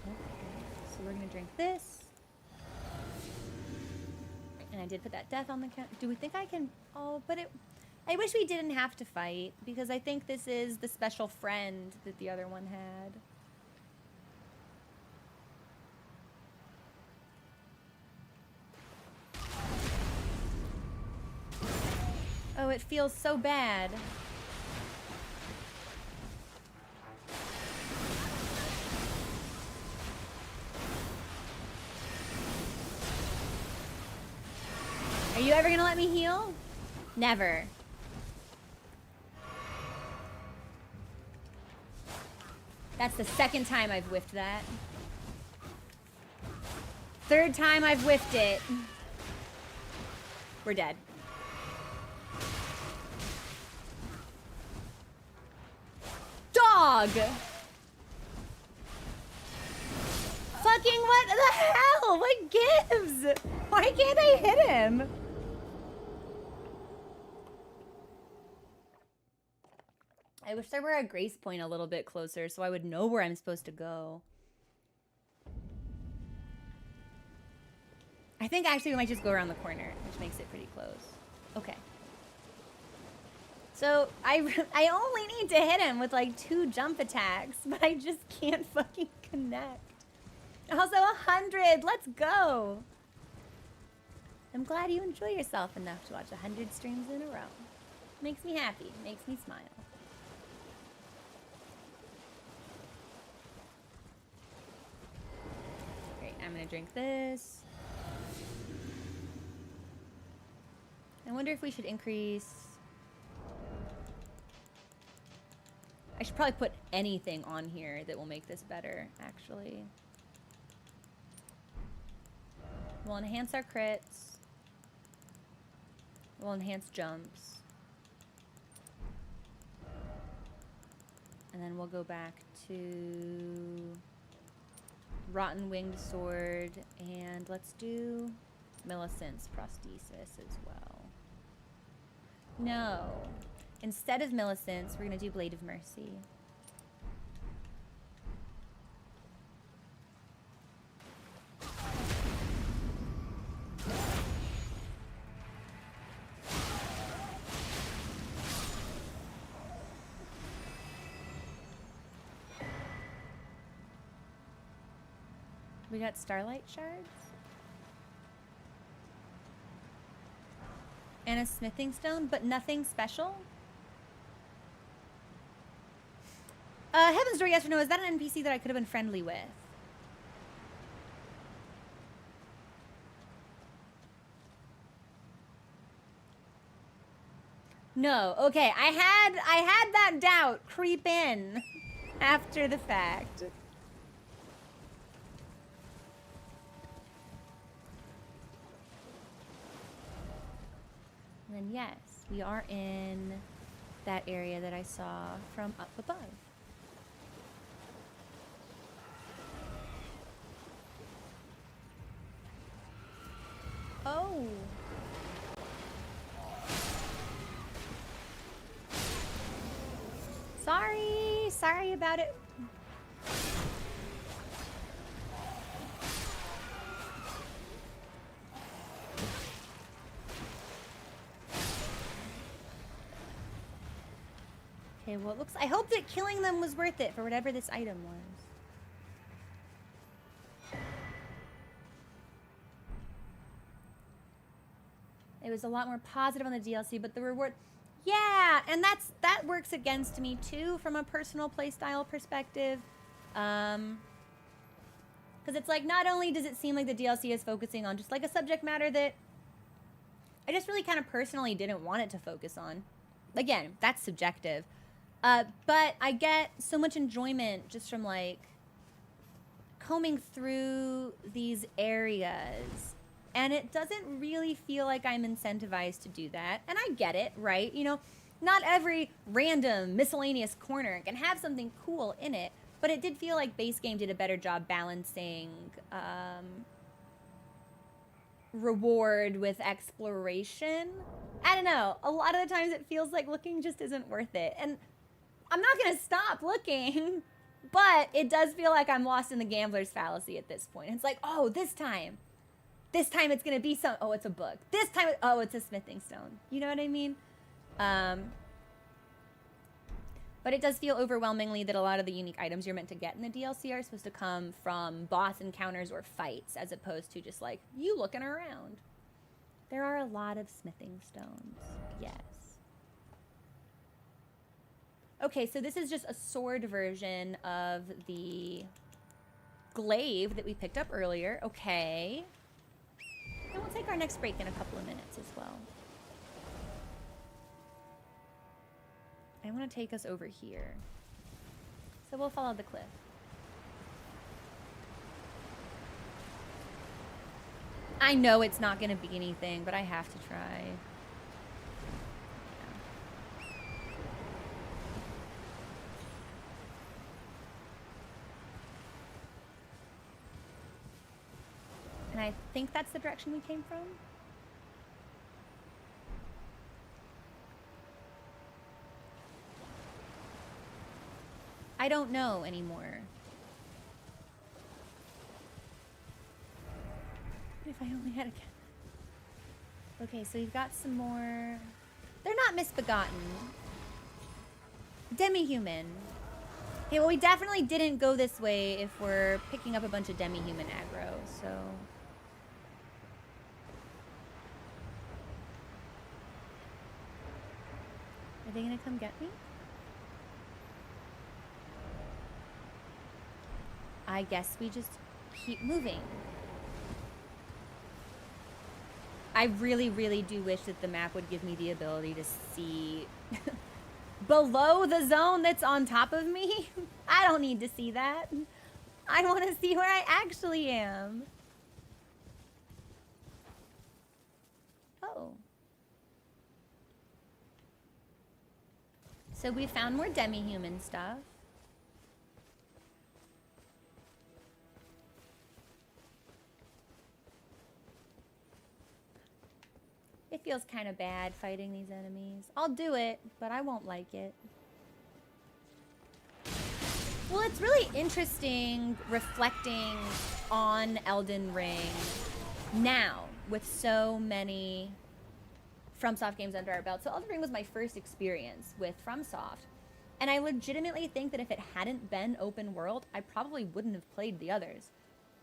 Okay. So we're going to drink this. And I did put that death on the count. Do we think I can... Oh, but it... I wish we didn't have to fight, because I think this is the special friend that the other one had. Oh, it feels so bad. Are you ever gonna let me heal? Never. That's the second time I've whiffed that. Third time I've whiffed it. We're dead. Dog! Fucking what the hell? What gives? Why can't I hit him? I wish there were a grace point a little bit closer so I would know where I'm supposed to go. I think actually we might just go around the corner, which makes it pretty close. Okay. So I only need to hit him with like 2 jump attacks, but I just can't fucking connect. Also 100, let's go. I'm glad you enjoy yourself enough to watch 100 streams in a row. Makes me happy, makes me smile. I'm gonna drink this. I wonder if we should increase I should probably put anything on here that will make this better, actually. We'll enhance our crits. We'll enhance jumps. And then we'll go back to Rotten Winged Sword, and let's do Millicent's prosthesis as well. No. Instead of Millicent's, we're gonna do Blade of Mercy. We got Starlight Shards. And a Smithing Stone, but nothing special? Heaven's Door, yes or no? Is that an NPC that I could have been friendly with? No. Okay, I had that doubt creep in after the fact. And then yes, we are in that area that I saw from up above. Oh. Sorry about it. Okay, well, it looks... I hope that killing them was worth it for whatever this item was. It was a lot more positive on the DLC, but the reward... Yeah, and that works against me, too, from a personal playstyle perspective. Because it's like, not only does it seem like the DLC is focusing on just, like, a subject matter that I just really kind of personally didn't want it to focus on. Again, that's subjective. But I get so much enjoyment just from, like, combing through these areas. And it doesn't really feel like I'm incentivized to do that. And I get it, right? You know, not every random miscellaneous corner can have something cool in it. But it did feel like base game did a better job balancing reward with exploration. I don't know. A lot of the times it feels like looking just isn't worth it. And I'm not going to stop looking. But it does feel like I'm lost in the gambler's fallacy at this point. It's like, oh, this time it's going to be some... Oh, it's a book. This time... Oh, it's a smithing stone. You know what I mean? But it does feel overwhelmingly that a lot of the unique items you're meant to get in the DLC are supposed to come from boss encounters or fights, as opposed to just, like, you looking around. There are a lot of smithing stones. Yes. Okay, so this is just a sword version of the glaive that we picked up earlier. Okay. And we'll take our next break in a couple of minutes as well. I want to take us over here. So we'll follow the cliff. I know it's not going to be anything, but I have to try. And I think that's the direction we came from. I don't know anymore. If I only had a... Okay, so you've got some more... They're not misbegotten. Demi-human. Okay, well, we definitely didn't go this way if we're picking up a bunch of demi-human aggro, so... Are they gonna come get me? I guess we just keep moving. I really, really do wish that the map would give me the ability to see below the zone that's on top of me? I don't need to see that. I want to see where I actually am. Oh. So we found more demi-human stuff. It feels kind of bad fighting these enemies. I'll do it, but I won't like it. Well, it's really interesting reflecting on Elden Ring now with so many FromSoft games under our belt. So Elden Ring was my first experience with FromSoft. And I legitimately think that if it hadn't been open world, I probably wouldn't have played the others.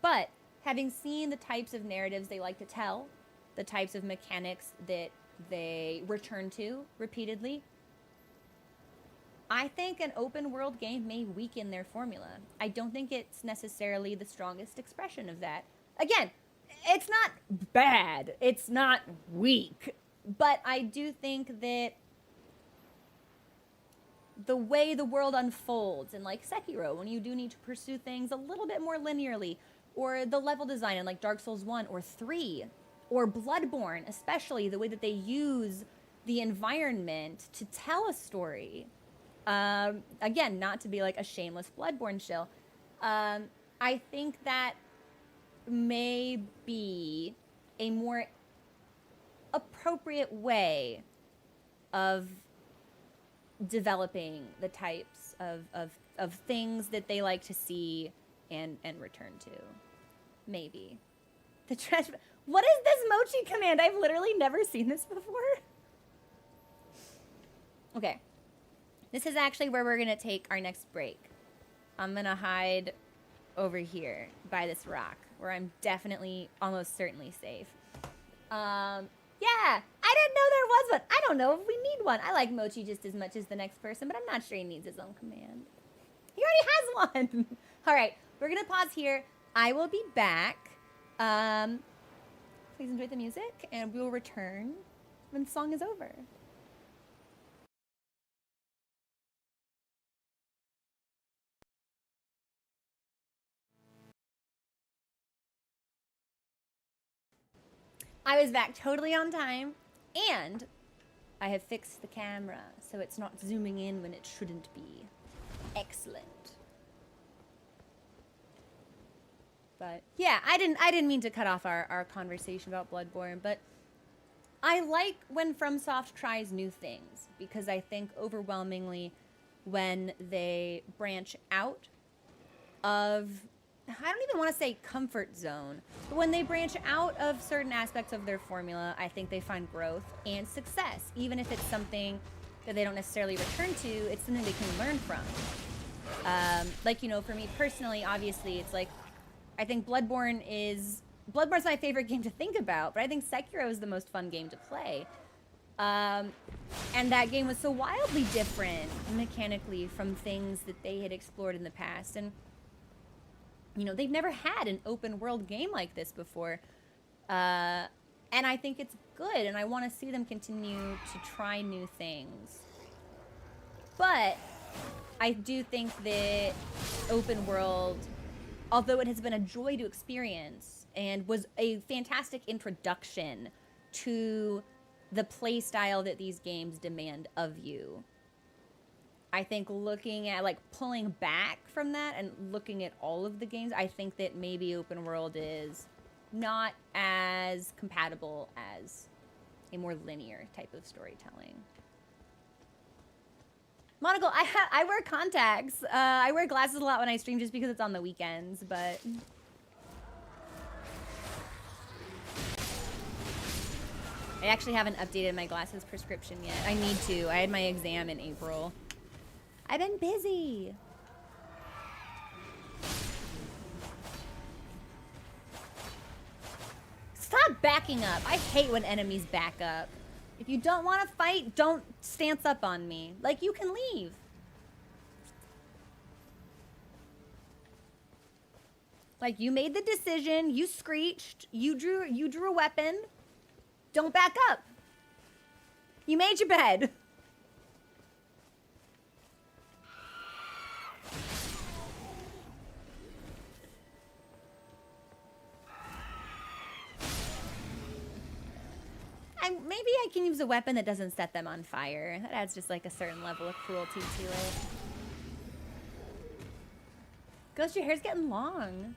But having seen the types of narratives they like to tell, the types of mechanics that they return to repeatedly, I think an open world game may weaken their formula. I don't think it's necessarily the strongest expression of that. Again, it's not bad. It's not weak. But I do think that the way the world unfolds in like Sekiro, when you do need to pursue things a little bit more linearly, or the level design in like Dark Souls 1 or 3, or Bloodborne, especially the way that they use the environment to tell a story. Again, not to be like a shameless Bloodborne shill. I think that may be a more appropriate way of developing the types of things that they like to see and return to. Maybe. The trash... What is this mochi command? I've literally never seen this before. Okay. This is actually where we're gonna take our next break. I'm gonna hide over here by this rock where I'm definitely, almost certainly safe. Yeah, I didn't know there was one. I don't know if we need one. I like Mochi just as much as the next person, but I'm not sure he needs his own command. He already has one. All right, we're gonna pause here. I will be back. Please enjoy the music, and we will return when the song is over. I was back totally on time, and I have fixed the camera so it's not zooming in when it shouldn't be. Excellent. But yeah, I didn't mean to cut off our conversation about Bloodborne, but I like when FromSoft tries new things, because I think overwhelmingly when they branch out of, I don't even want to say comfort zone, but when they branch out of certain aspects of their formula, I think they find growth and success. Even if it's something that they don't necessarily return to, it's something they can learn from. Like, you know, for me personally, obviously, it's like, I think Bloodborne's my favorite game to think about, but I think Sekiro is the most fun game to play. And that game was so wildly different mechanically from things that they had explored in the past. And you know, they've never had an open world game like this before. And I think it's good, and I want to see them continue to try new things. But I do think that open world, although it has been a joy to experience and was a fantastic introduction to the play style that these games demand of you, I think looking at, like, pulling back from that and looking at all of the games, I think that maybe open world is not as compatible as a more linear type of storytelling. Monocle, I wear contacts. I wear glasses a lot when I stream just because it's on the weekends, but... I actually haven't updated my glasses prescription yet. I need to. I had my exam in April. I've been busy. Stop backing up. I hate when enemies back up. If you don't want to fight, don't stance up on me. Like, you can leave. Like, you made the decision, you screeched, you drew a weapon. Don't back up. You made your bed. maybe I can use a weapon that doesn't set them on fire. That adds just like a certain level of cruelty to it. Ghost, your hair's getting long.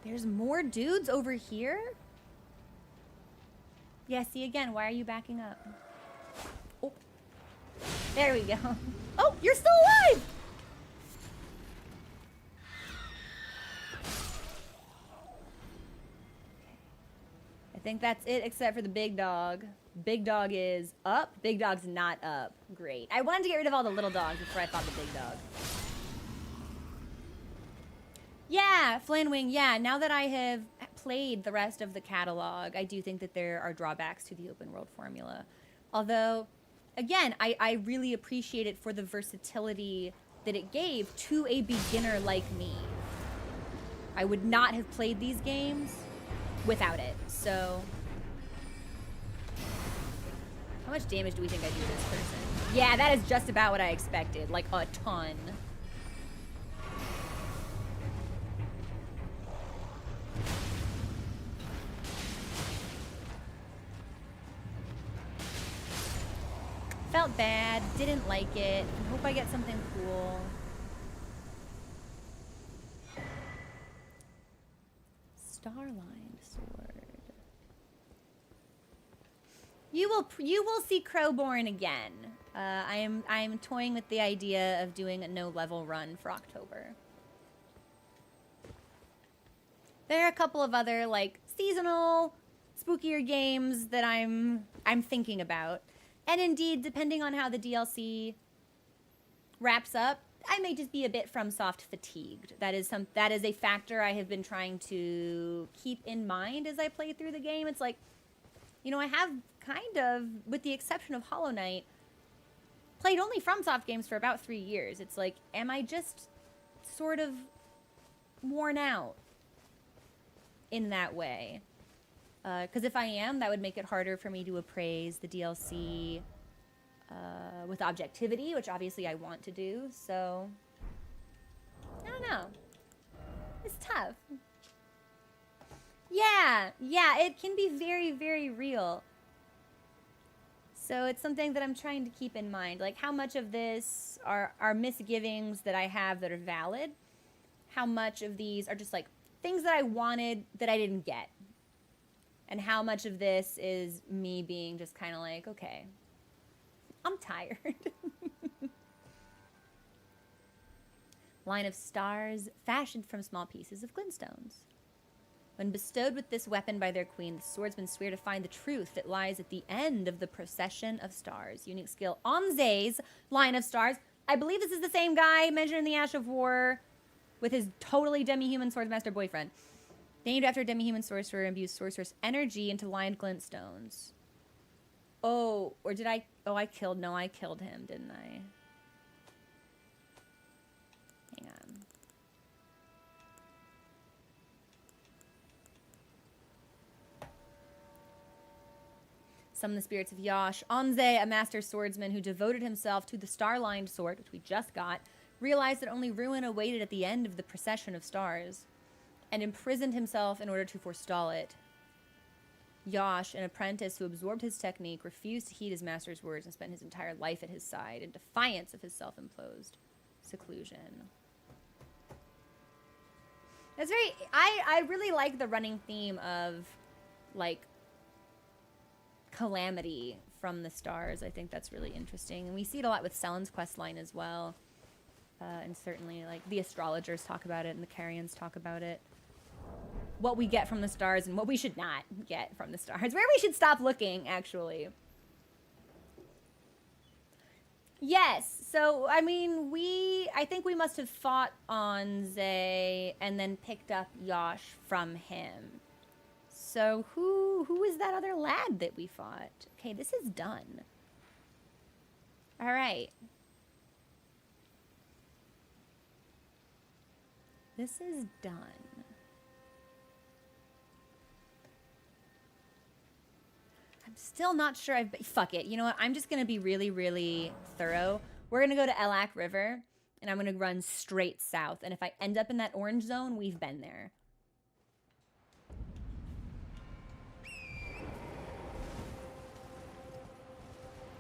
There's more dudes over here? Yeah, see again, why are you backing up? Oh. There we go. Oh, you're still alive! I think that's it except for the big dog. Big dog is up. Big dog's not up. Great. I wanted to get rid of all the little dogs before I fought the big dog. Yeah, Flanwing, yeah. Now that I have played the rest of the catalog, I do think that there are drawbacks to the open world formula. Although, again, I really appreciate it for the versatility that it gave to a beginner like me. I would not have played these games without it, so... How much damage do we think I do to this person? Yeah, that is just about what I expected. Like, a ton. Felt bad, didn't like it. Hope I get something cool. Starlined sword. You will see Crowborn again. I am toying with the idea of doing a no level run for October. There are a couple of other like seasonal, spookier games that I'm thinking about. And indeed, depending on how the DLC wraps up, I may just be a bit FromSoft fatigued. That is a factor I have been trying to keep in mind as I play through the game. It's like, you know, I have kind of, with the exception of Hollow Knight, played only FromSoft games for about 3 years. It's like, am I just sort of worn out in that way? Because if I am, that would make it harder for me to appraise the DLC with objectivity, which obviously I want to do. So, I don't know. It's tough. Yeah, it can be very, very real. So it's something that I'm trying to keep in mind. Like, how much of this are misgivings that I have that are valid? How much of these are just like things that I wanted that I didn't get? And how much of this is me being just kind of like, okay, I'm tired. Line of stars fashioned from small pieces of glintstones. When bestowed with this weapon by their queen, the swordsmen swear to find the truth that lies at the end of the procession of stars. Unique skill, Onze's line of stars. I believe this is the same guy mentioned in the Ash of War with his totally demi-human swordsmaster boyfriend. Named after a demi-human sorcerer, imbues sorceress energy into lined glintstones. Oh, or did I... Oh, I killed him, didn't I? Hang on. Summon the spirits of Yosh. Onze, a master swordsman who devoted himself to the star-lined sword, which we just got, realized that only ruin awaited at the end of the procession of stars, and imprisoned himself in order to forestall it. Yosh, an apprentice who absorbed his technique, refused to heed his master's words and spent his entire life at his side in defiance of his self-imposed seclusion. That's very... I really like the running theme of, like, calamity from the stars. I think that's really interesting. And we see it a lot with Selen's quest line as well. And certainly, like, the astrologers talk about it and the Carians talk about it. What we get from the stars and what we should not get from the stars. Where we should stop looking, actually. Yes, so, I mean, I think we must have fought Onze and then picked up Yosh from him. So, who is that other lad that we fought? Okay, this is done. All right. This is done. I'm Still not sure fuck it. You know what? I'm just going to be really, really thorough. We're going to go to Elac River, and I'm going to run straight south. And if I end up in that orange zone, we've been there.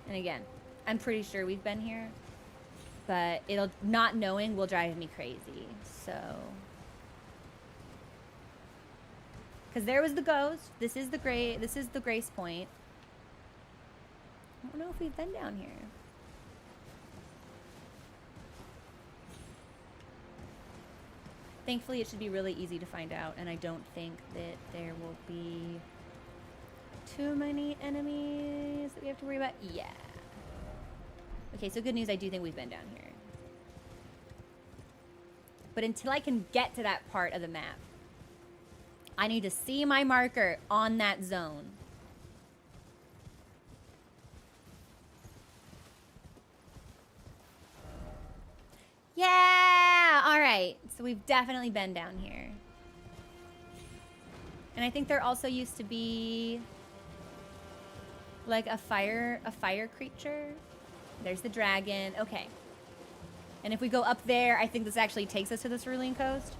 And again, I'm pretty sure we've been here. But not knowing will drive me crazy. So... Because there was the ghost. This is the Grace Point. I don't know if we've been down here. Thankfully, it should be really easy to find out, and I don't think that there will be too many enemies that we have to worry about. Yeah. Okay, so good news, I do think we've been down here. But until I can get to that part of the map, I need to see my marker on that zone. Yeah! All right. So we've definitely been down here. And I think there also used to be like a fire creature. There's the dragon. Okay. And if we go up there, I think this actually takes us to the Cerulean Coast.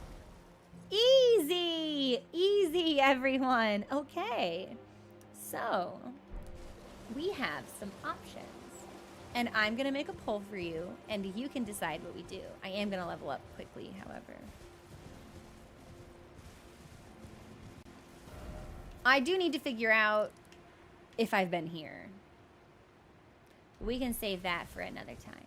Easy! Easy, everyone. Okay. So, we have some options. And I'm going to make a poll for you, and you can decide what we do. I am going to level up quickly, however. I do need to figure out if I've been here. We can save that for another time.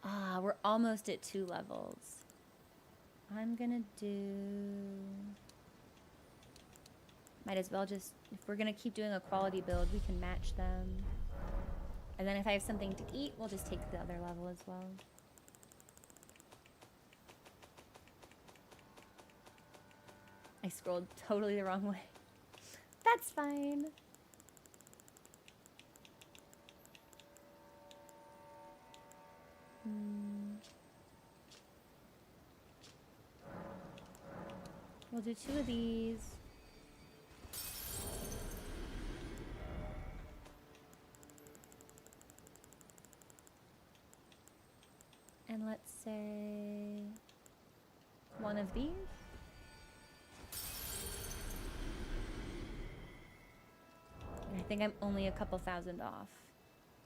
Ah, we're almost at 2 levels. I'm gonna do... Might as well just... If we're gonna keep doing a quality build, we can match them. And then if I have something to eat, we'll just take the other level as well. I scrolled totally the wrong way. That's fine. We'll do 2 of these. And let's say 1 of these. And I think I'm only a couple thousand off.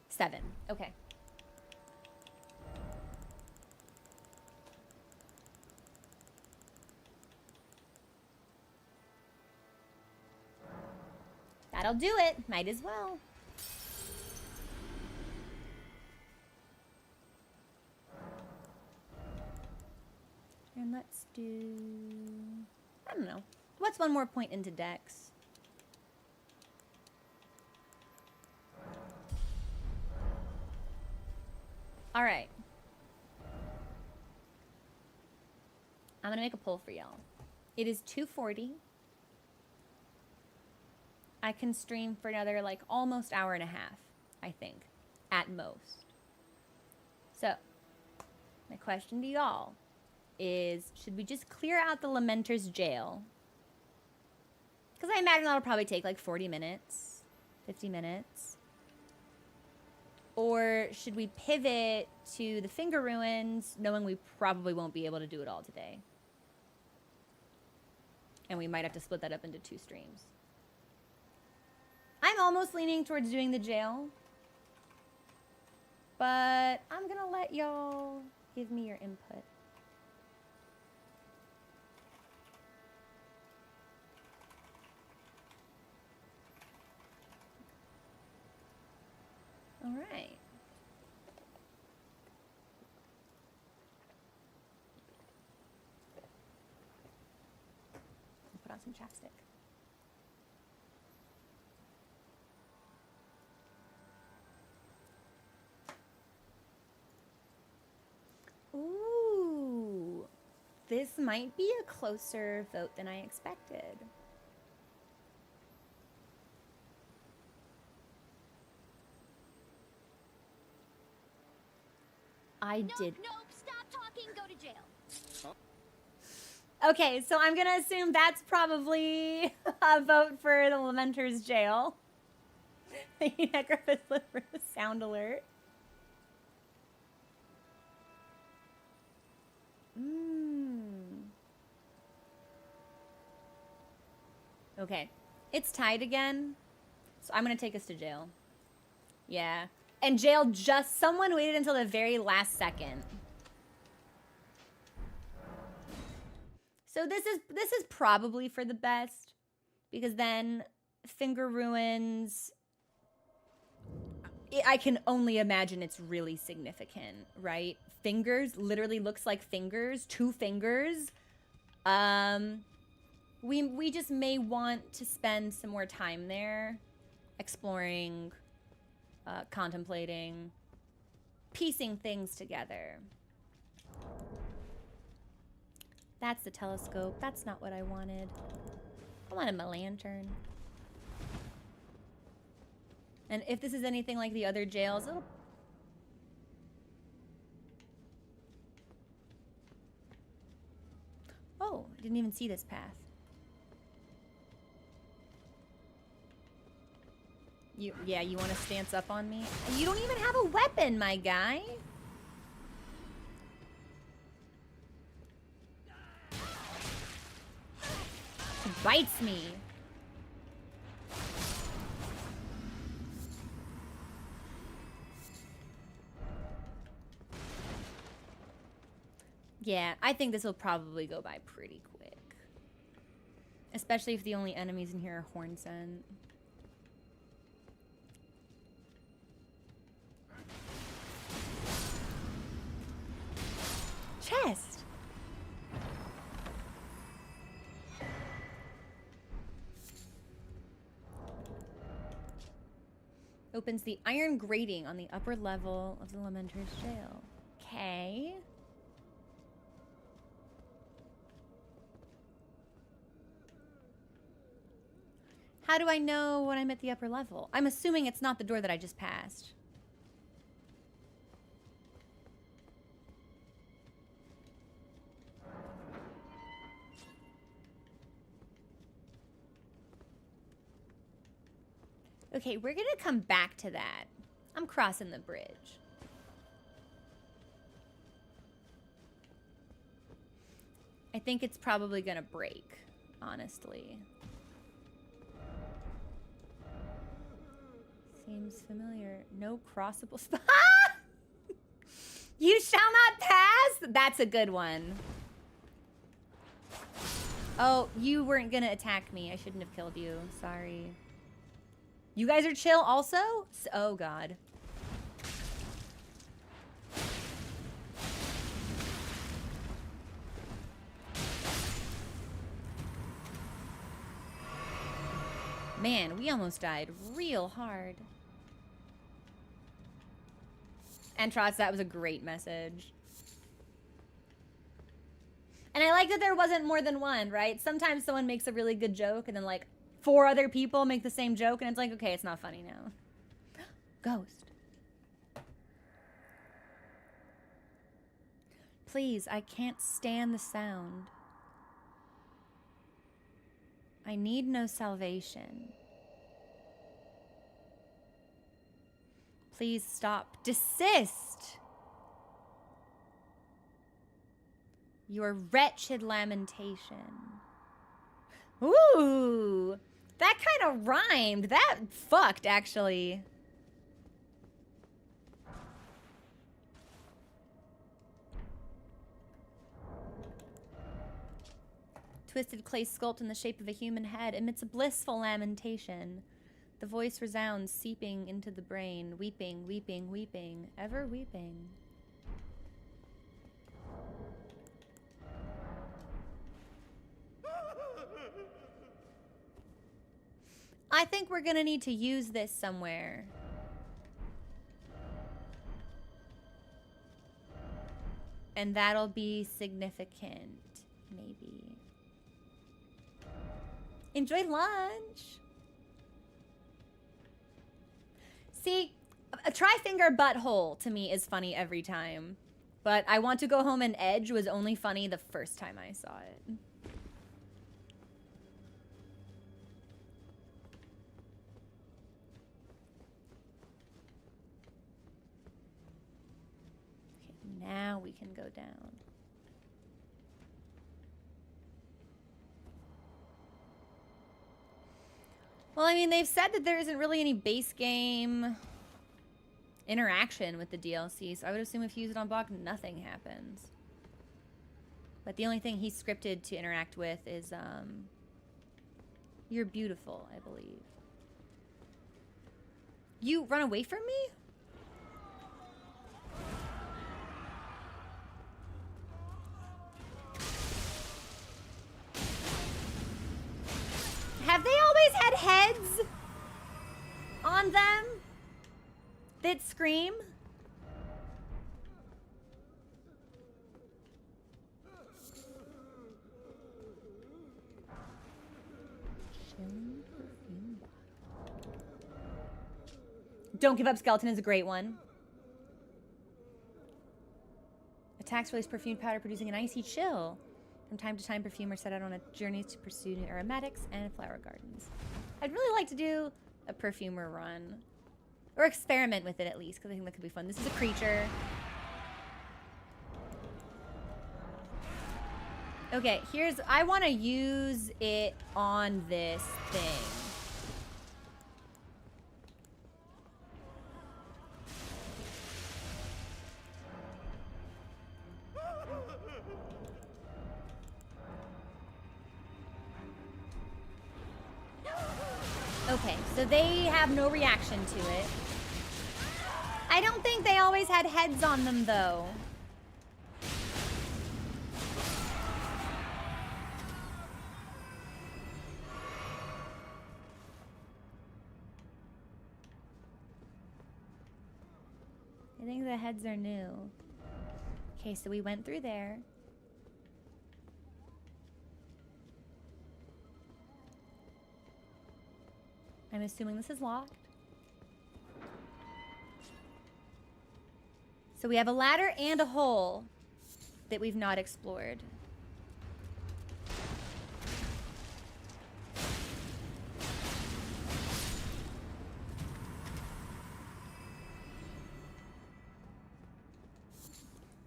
7. Okay. That'll do it. Might as well. And let's do... I don't know. What's 1 more point into Dex? All right. I'm going to make a poll for y'all. It is 2:40. I can stream for another, like, almost hour and a half, I think, at most. So, my question to y'all is, should we just clear out the Lamenter's jail? Because I imagine that'll probably take, like, 40 minutes, 50 minutes. Or should we pivot to the Finger Ruins, knowing we probably won't be able to do it all today? And we might have to split that up into 2 streams. I'm almost leaning towards doing the jail. But I'm going to let y'all give me your input. All right. I'll put on some chapstick. Ooh, this might be a closer vote than I expected. I did. Nope, stop talking, go to jail. Okay, so I'm gonna assume that's probably a vote for the Lamenter's jail. Necrophist for the sound alert. Okay, it's tied again, so I'm gonna take us to jail. Yeah, and jail just someone waited until the very last second. So this is probably for the best, because then Finger Ruins, I can only imagine it's really significant, right? Fingers literally looks like fingers, 2 fingers. We just may want to spend some more time there, exploring, contemplating, piecing things together. That's the telescope. That's not what I wanted. I wanted my lantern. And if this is anything like the other jails, it'll... Oh, I didn't even see this path. Yeah, you want to stance up on me? You don't even have a weapon, my guy. He bites me. Yeah, I think this will probably go by pretty quick. Especially if the only enemies in here are Hornsent. Chest! Opens the iron grating on the upper level of the Lamenter's jail. Okay. How do I know when I'm at the upper level? I'm assuming it's not the door that I just passed. Okay, we're gonna come back to that. I'm crossing the bridge. I think it's probably gonna break, honestly. Seems familiar. No crossable spot. You shall not pass? That's a good one. Oh, you weren't gonna attack me. I shouldn't have killed you. Sorry. You guys are chill also? Oh, God. Man, we almost died real hard. Entrots, that was a great message. And I like that there wasn't more than one, right? Sometimes someone makes a really good joke and then like 4 other people make the same joke and it's like, okay, it's not funny now. Ghost. Please, I can't stand the sound. I need no salvation. Please stop. Desist! Your wretched lamentation. Ooh! That kind of rhymed. That fucked, actually. Twisted clay sculpt in the shape of a human head emits a blissful lamentation. The voice resounds, seeping into the brain, weeping, weeping, weeping, ever weeping. I think we're gonna need to use this somewhere. And that'll be significant, maybe. Enjoy lunch. See, a tri-finger butthole to me is funny every time. But I Want to Go Home and Edge was only funny the first time I saw it. Okay, now we can go down. Well, I mean, they've said that there isn't really any base game interaction with the DLC, so I would assume if you use it on block, nothing happens. But the only thing he's scripted to interact with is, You're Beautiful, I believe. You run away from me? Have they always had heads on them that scream? Don't Give Up Skeleton is a great one. Attacks release perfumed powder producing an icy chill. From time to time, perfumers set out on a journey to pursue new aromatics and flower gardens. I'd really like to do a perfumer run. Or experiment with it at least, because I think that could be fun. This is a creature. Okay, I want to use it on this thing. Okay, so they have no reaction to it. I don't think they always had heads on them, though. I think the heads are new. Okay, so we went through there. I'm assuming this is locked. So we have a ladder and a hole that we've not explored.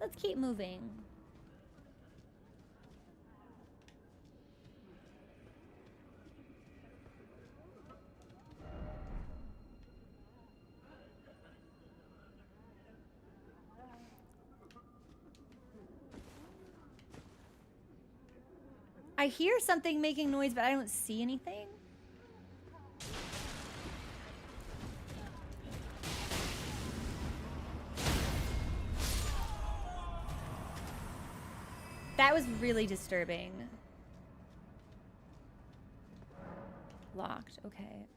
Let's keep moving. I hear something making noise, but I don't see anything. That was really disturbing. Locked, okay.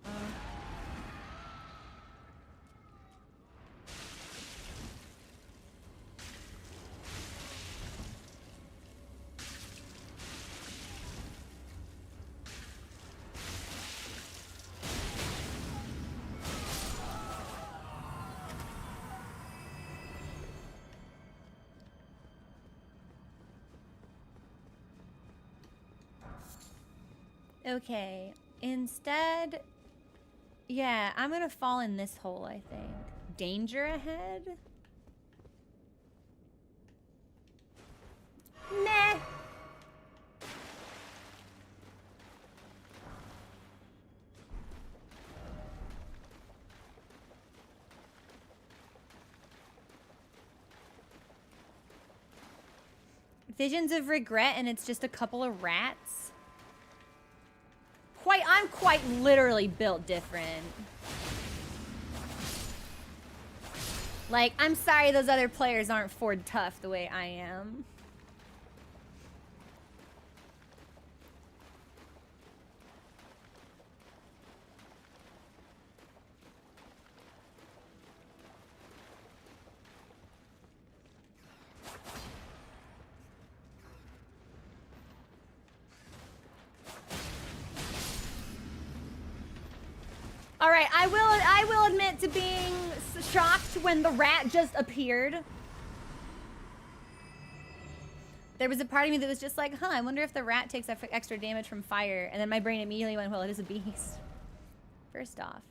Okay, instead, yeah, I'm gonna fall in this hole, I think. Danger ahead? Meh. Visions of Regret, and it's just a couple of rats. I'm quite literally built different. Like, I'm sorry those other players aren't Ford tough the way I am. All right, I will admit to being shocked when the rat just appeared. There was a part of me that was just like, huh, I wonder if the rat takes extra damage from fire. And then my brain immediately went, well, it is a beast. First off.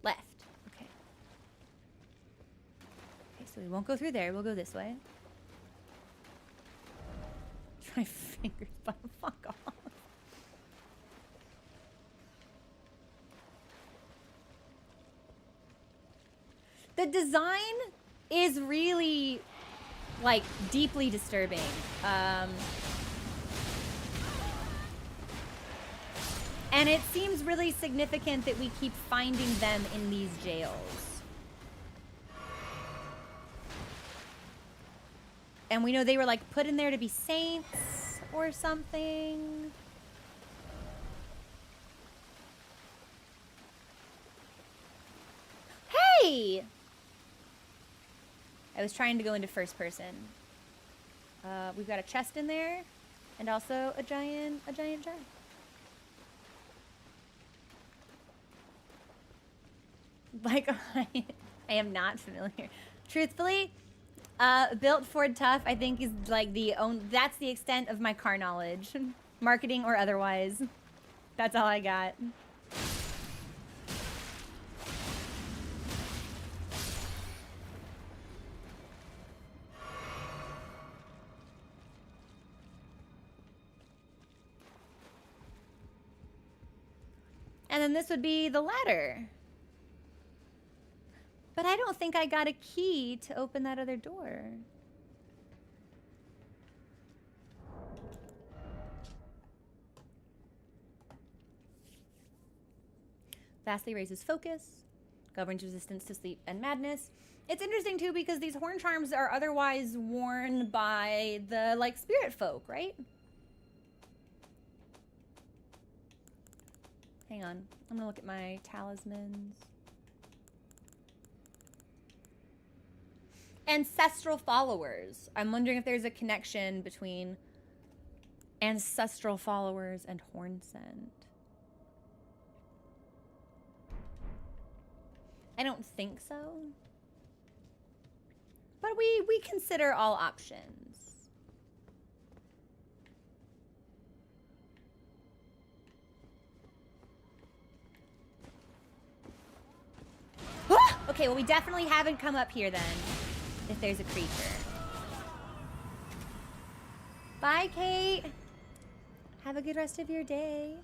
Left. Okay. Okay, so we won't go through there. We'll go this way. My fingers, but fuck off. The design is really, like, deeply disturbing. And it seems really significant that we keep finding them in these jails. And we know they were, like, put in there to be saints or something. Hey! I was trying to go into first person. We've got a chest in there, and also a giant jar. Like, I am not familiar. Truthfully, built Ford Tough, I think, is like that's the extent of my car knowledge. Marketing or otherwise. That's all I got. And then this would be the ladder. But I don't think I got a key to open that other door. Vastly raises focus, governs resistance to sleep and madness. It's interesting too because these horn charms are otherwise worn by the like spirit folk, right? Hang on, I'm gonna look at my talismans. Ancestral followers. I'm wondering if there's a connection between ancestral followers and horn scent. I don't think so. But we consider all options. Okay, well, we definitely haven't come up here then, if there's a creature. Bye, Kate. Have a good rest of your day.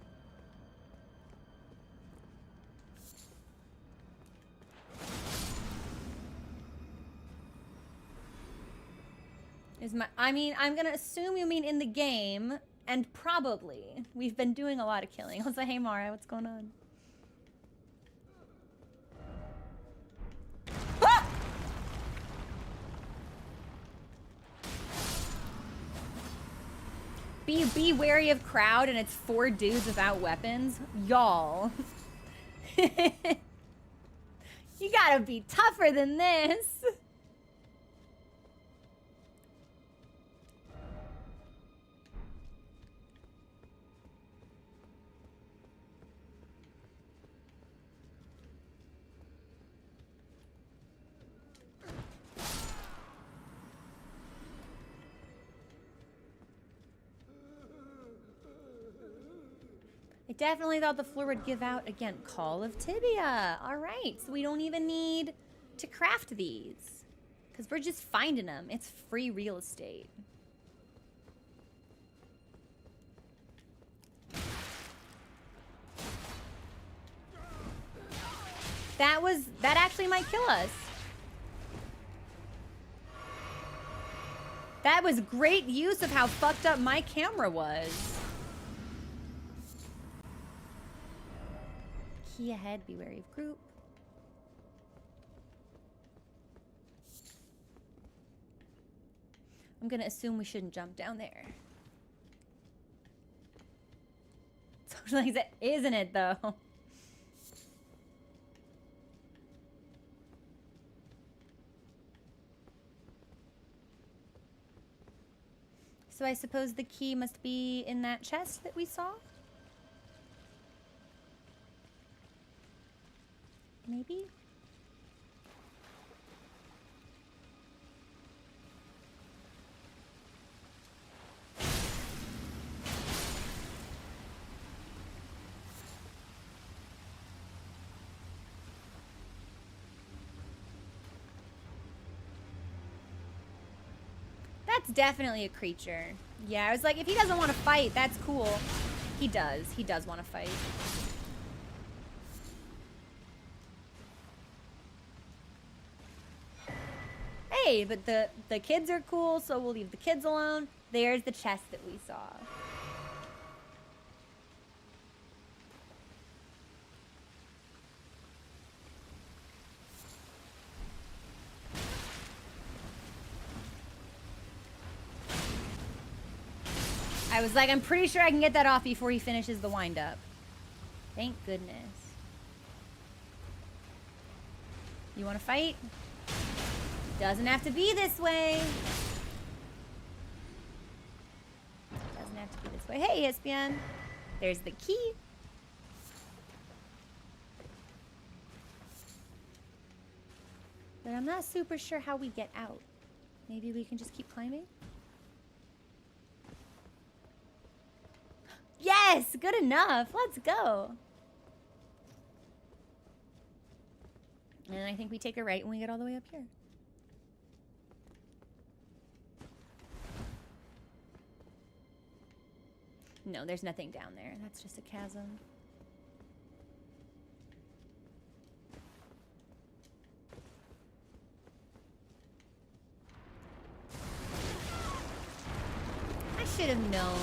I mean, I'm gonna assume you mean in the game, and probably. We've been doing a lot of killing. I'll say, hey, Mara, what's going on? Ah! Be wary of crowd, and it's 4 dudes without weapons. Y'all. You gotta be tougher than this. I definitely thought the floor would give out, again, Call of Tibia. All right, so we don't even need to craft these because we're just finding them. It's free real estate. That actually might kill us. That was great use of how fucked up my camera was. Key ahead, be wary of group. I'm gonna assume we shouldn't jump down there. Social exit, isn't it though? So I suppose the key must be in that chest that we saw? Maybe? definitely a creature. Yeah, I was like, if he doesn't want to fight, that's cool. He does. He does want to fight. Hey, but the kids are cool, so we'll leave the kids alone. There's the chest that we saw. I was like, I'm pretty sure I can get that off before he finishes the wind-up. Thank goodness. You want to fight? Doesn't have to be this way. Doesn't have to be this way. Hey, Espion. There's the key. But I'm not super sure how we get out. Maybe we can just keep climbing? Yes! Good enough. Let's go. And I think we take a right when we get all the way up here. No, there's nothing down there. That's just a chasm. I should have known.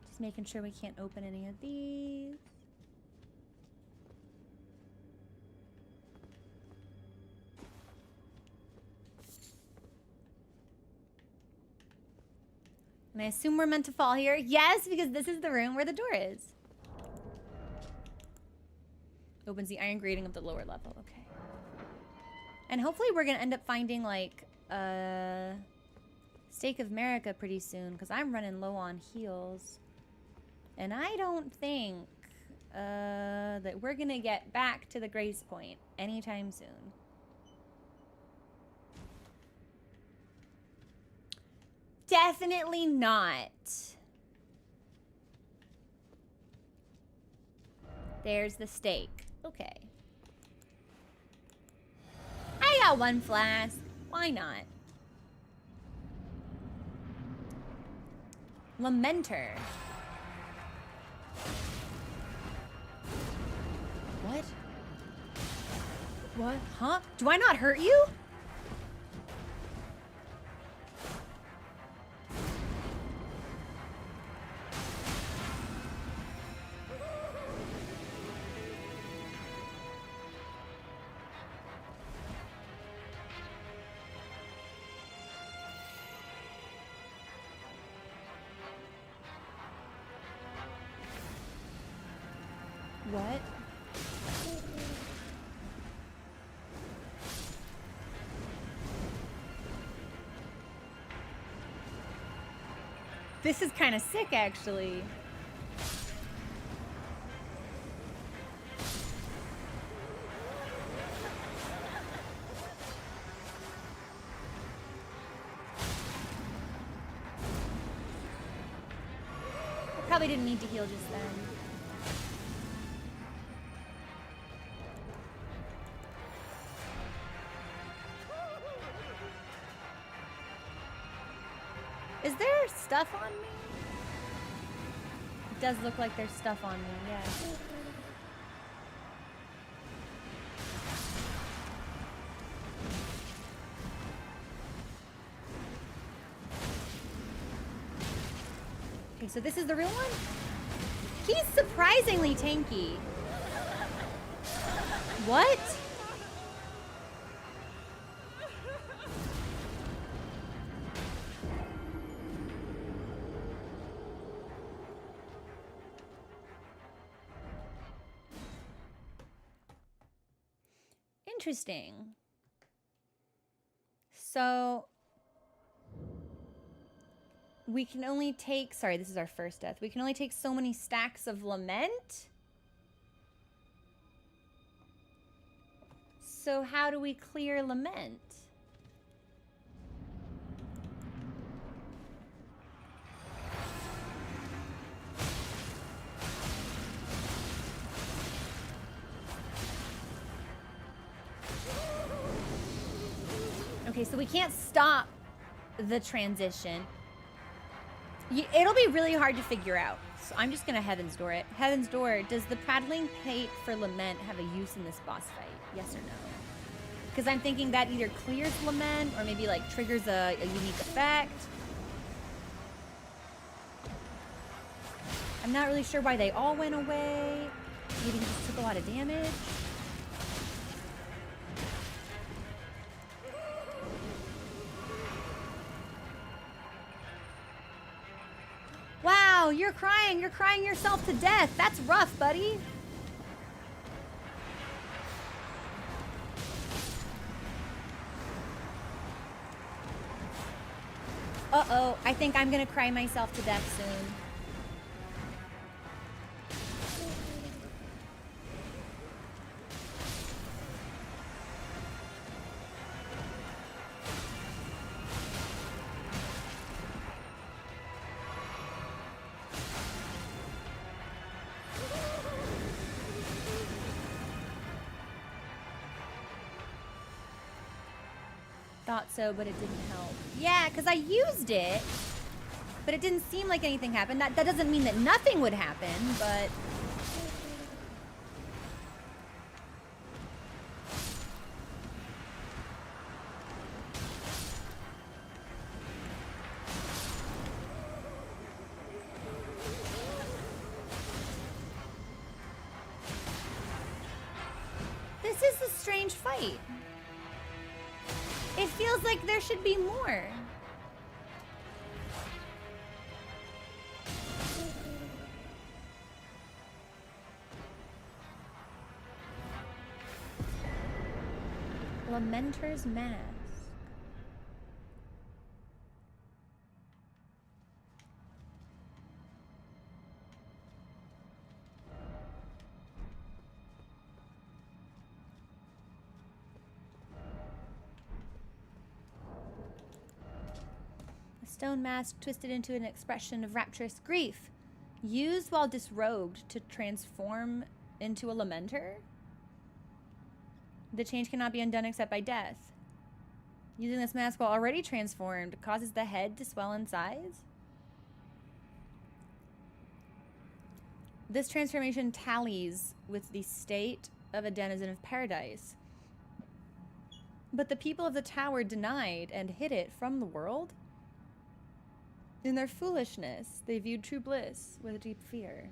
Just making sure we can't open any of these. And I assume we're meant to fall here. Yes, because this is the room where the door is. Opens the iron grating of the lower level. Okay. And hopefully we're going to end up finding, like, Stake of Marika pretty soon. Because I'm running low on heals. And I don't think that we're going to get back to the Grace Point anytime soon. Definitely not. There's the stake. Okay. I got one flask. Why not? Lamenter. What? What? Huh? Do I not hurt you? What? This is kind of sick, actually. I probably didn't need to heal just then. Is there stuff on me? It does look like there's stuff on me, yeah. Okay, so this is the real one? He's surprisingly tanky. What? Interesting. So we can only take, sorry, this is our first death. We can only take so many stacks of lament. So how do we clear lament? Okay, so we can't stop the transition. It'll be really hard to figure out. So I'm just gonna Heaven's Door it. Heaven's Door, does the prattling pate for Lament have a use in this boss fight? Yes or no? Because I'm thinking that either clears Lament or maybe like triggers a unique effect. I'm not really sure why they all went away. Maybe he just took a lot of damage. Wow, you're crying. You're crying yourself to death. That's rough, buddy. Uh-oh, I think I'm gonna cry myself to death soon. Thought so, but it didn't help. Yeah, because I used it, but it didn't seem like anything happened. That doesn't mean that nothing would happen, but... This is a strange fight. It feels like there should be more. Lamenter's Mask. Stone mask twisted into an expression of rapturous grief. Used while disrobed to transform into a lamenter? The change cannot be undone except by death. Using this mask while already transformed causes the head to swell in size? This transformation tallies with the state of a denizen of paradise. But the people of the tower denied and hid it from the world? In their foolishness, they viewed true bliss with deep fear.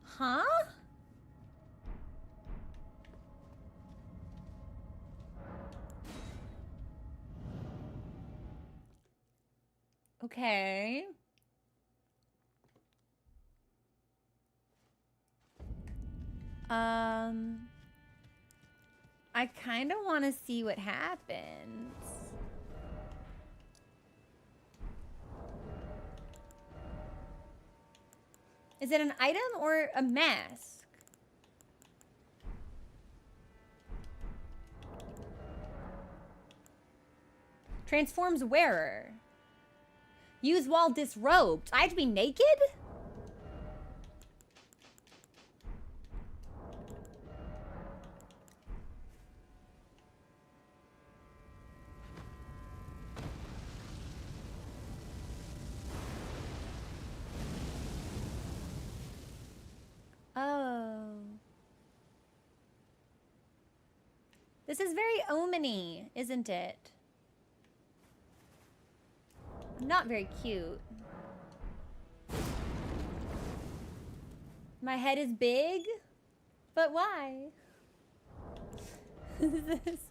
Huh? Okay. I kind of want to see what happens. Is it an item or a mask? Transforms wearer. Use while disrobed. I have to be naked? Oh. This is very omeny, isn't it? Not very cute. My head is big? But why? This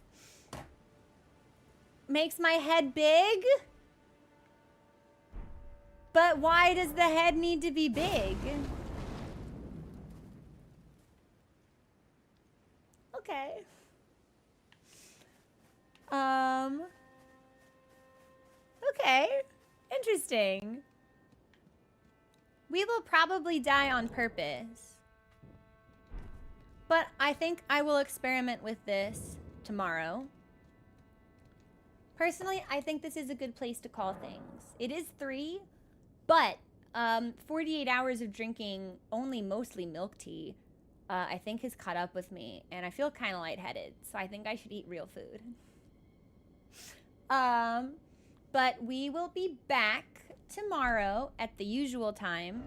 makes my head big? But why does the head need to be big? Okay. Okay. Interesting. We will probably die on purpose. But I think I will experiment with this tomorrow. Personally, I think this is a good place to call things. It is 3, but 48 hours of drinking only mostly milk tea I think has caught up with me, and I feel kind of lightheaded, so I think I should eat real food. But we will be back tomorrow at the usual time.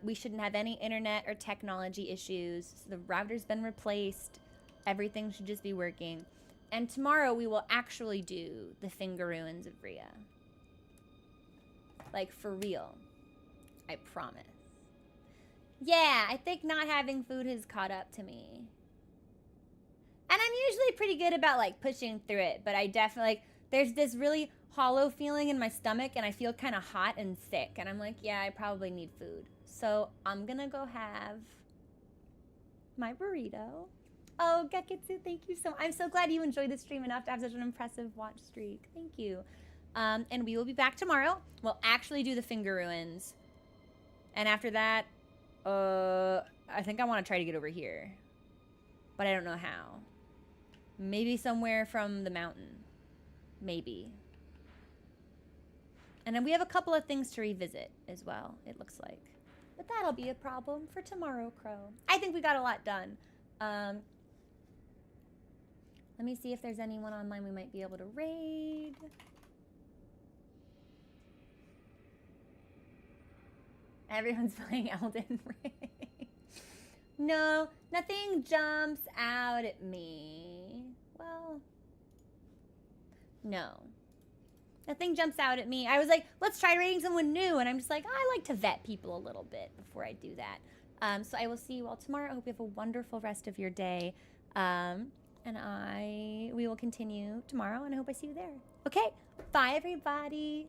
We shouldn't have any internet or technology issues. So the router's been replaced. Everything should just be working. And tomorrow we will actually do the Finger Ruins of Rhea. Like, for real. I promise. Yeah, I think not having food has caught up to me. And I'm usually pretty good about, like, pushing through it. But I definitely, like, there's this really hollow feeling in my stomach. And I feel kind of hot and sick. And I'm like, yeah, I probably need food. So I'm going to go have my burrito. Oh, Geketsu, thank you so much. I'm so glad you enjoyed the stream enough to have such an impressive watch streak. Thank you. And we will be back tomorrow. We'll actually do the Finger Ruins. And after that, I think I want to try to get over here. But I don't know how. Maybe somewhere from the mountain. Maybe. And then we have a couple of things to revisit as well, it looks like. But that'll be a problem for tomorrow, Crow. I think we got a lot done. Let me see if there's anyone online we might be able to raid. Everyone's playing Elden Ring. No, nothing jumps out at me. Well, no. Nothing jumps out at me. I was like, let's try raiding someone new. And I'm just like, I like to vet people a little bit before I do that. So I will see you all tomorrow. I hope you have a wonderful rest of your day. And we will continue tomorrow. And I hope I see you there. Okay. Bye, everybody.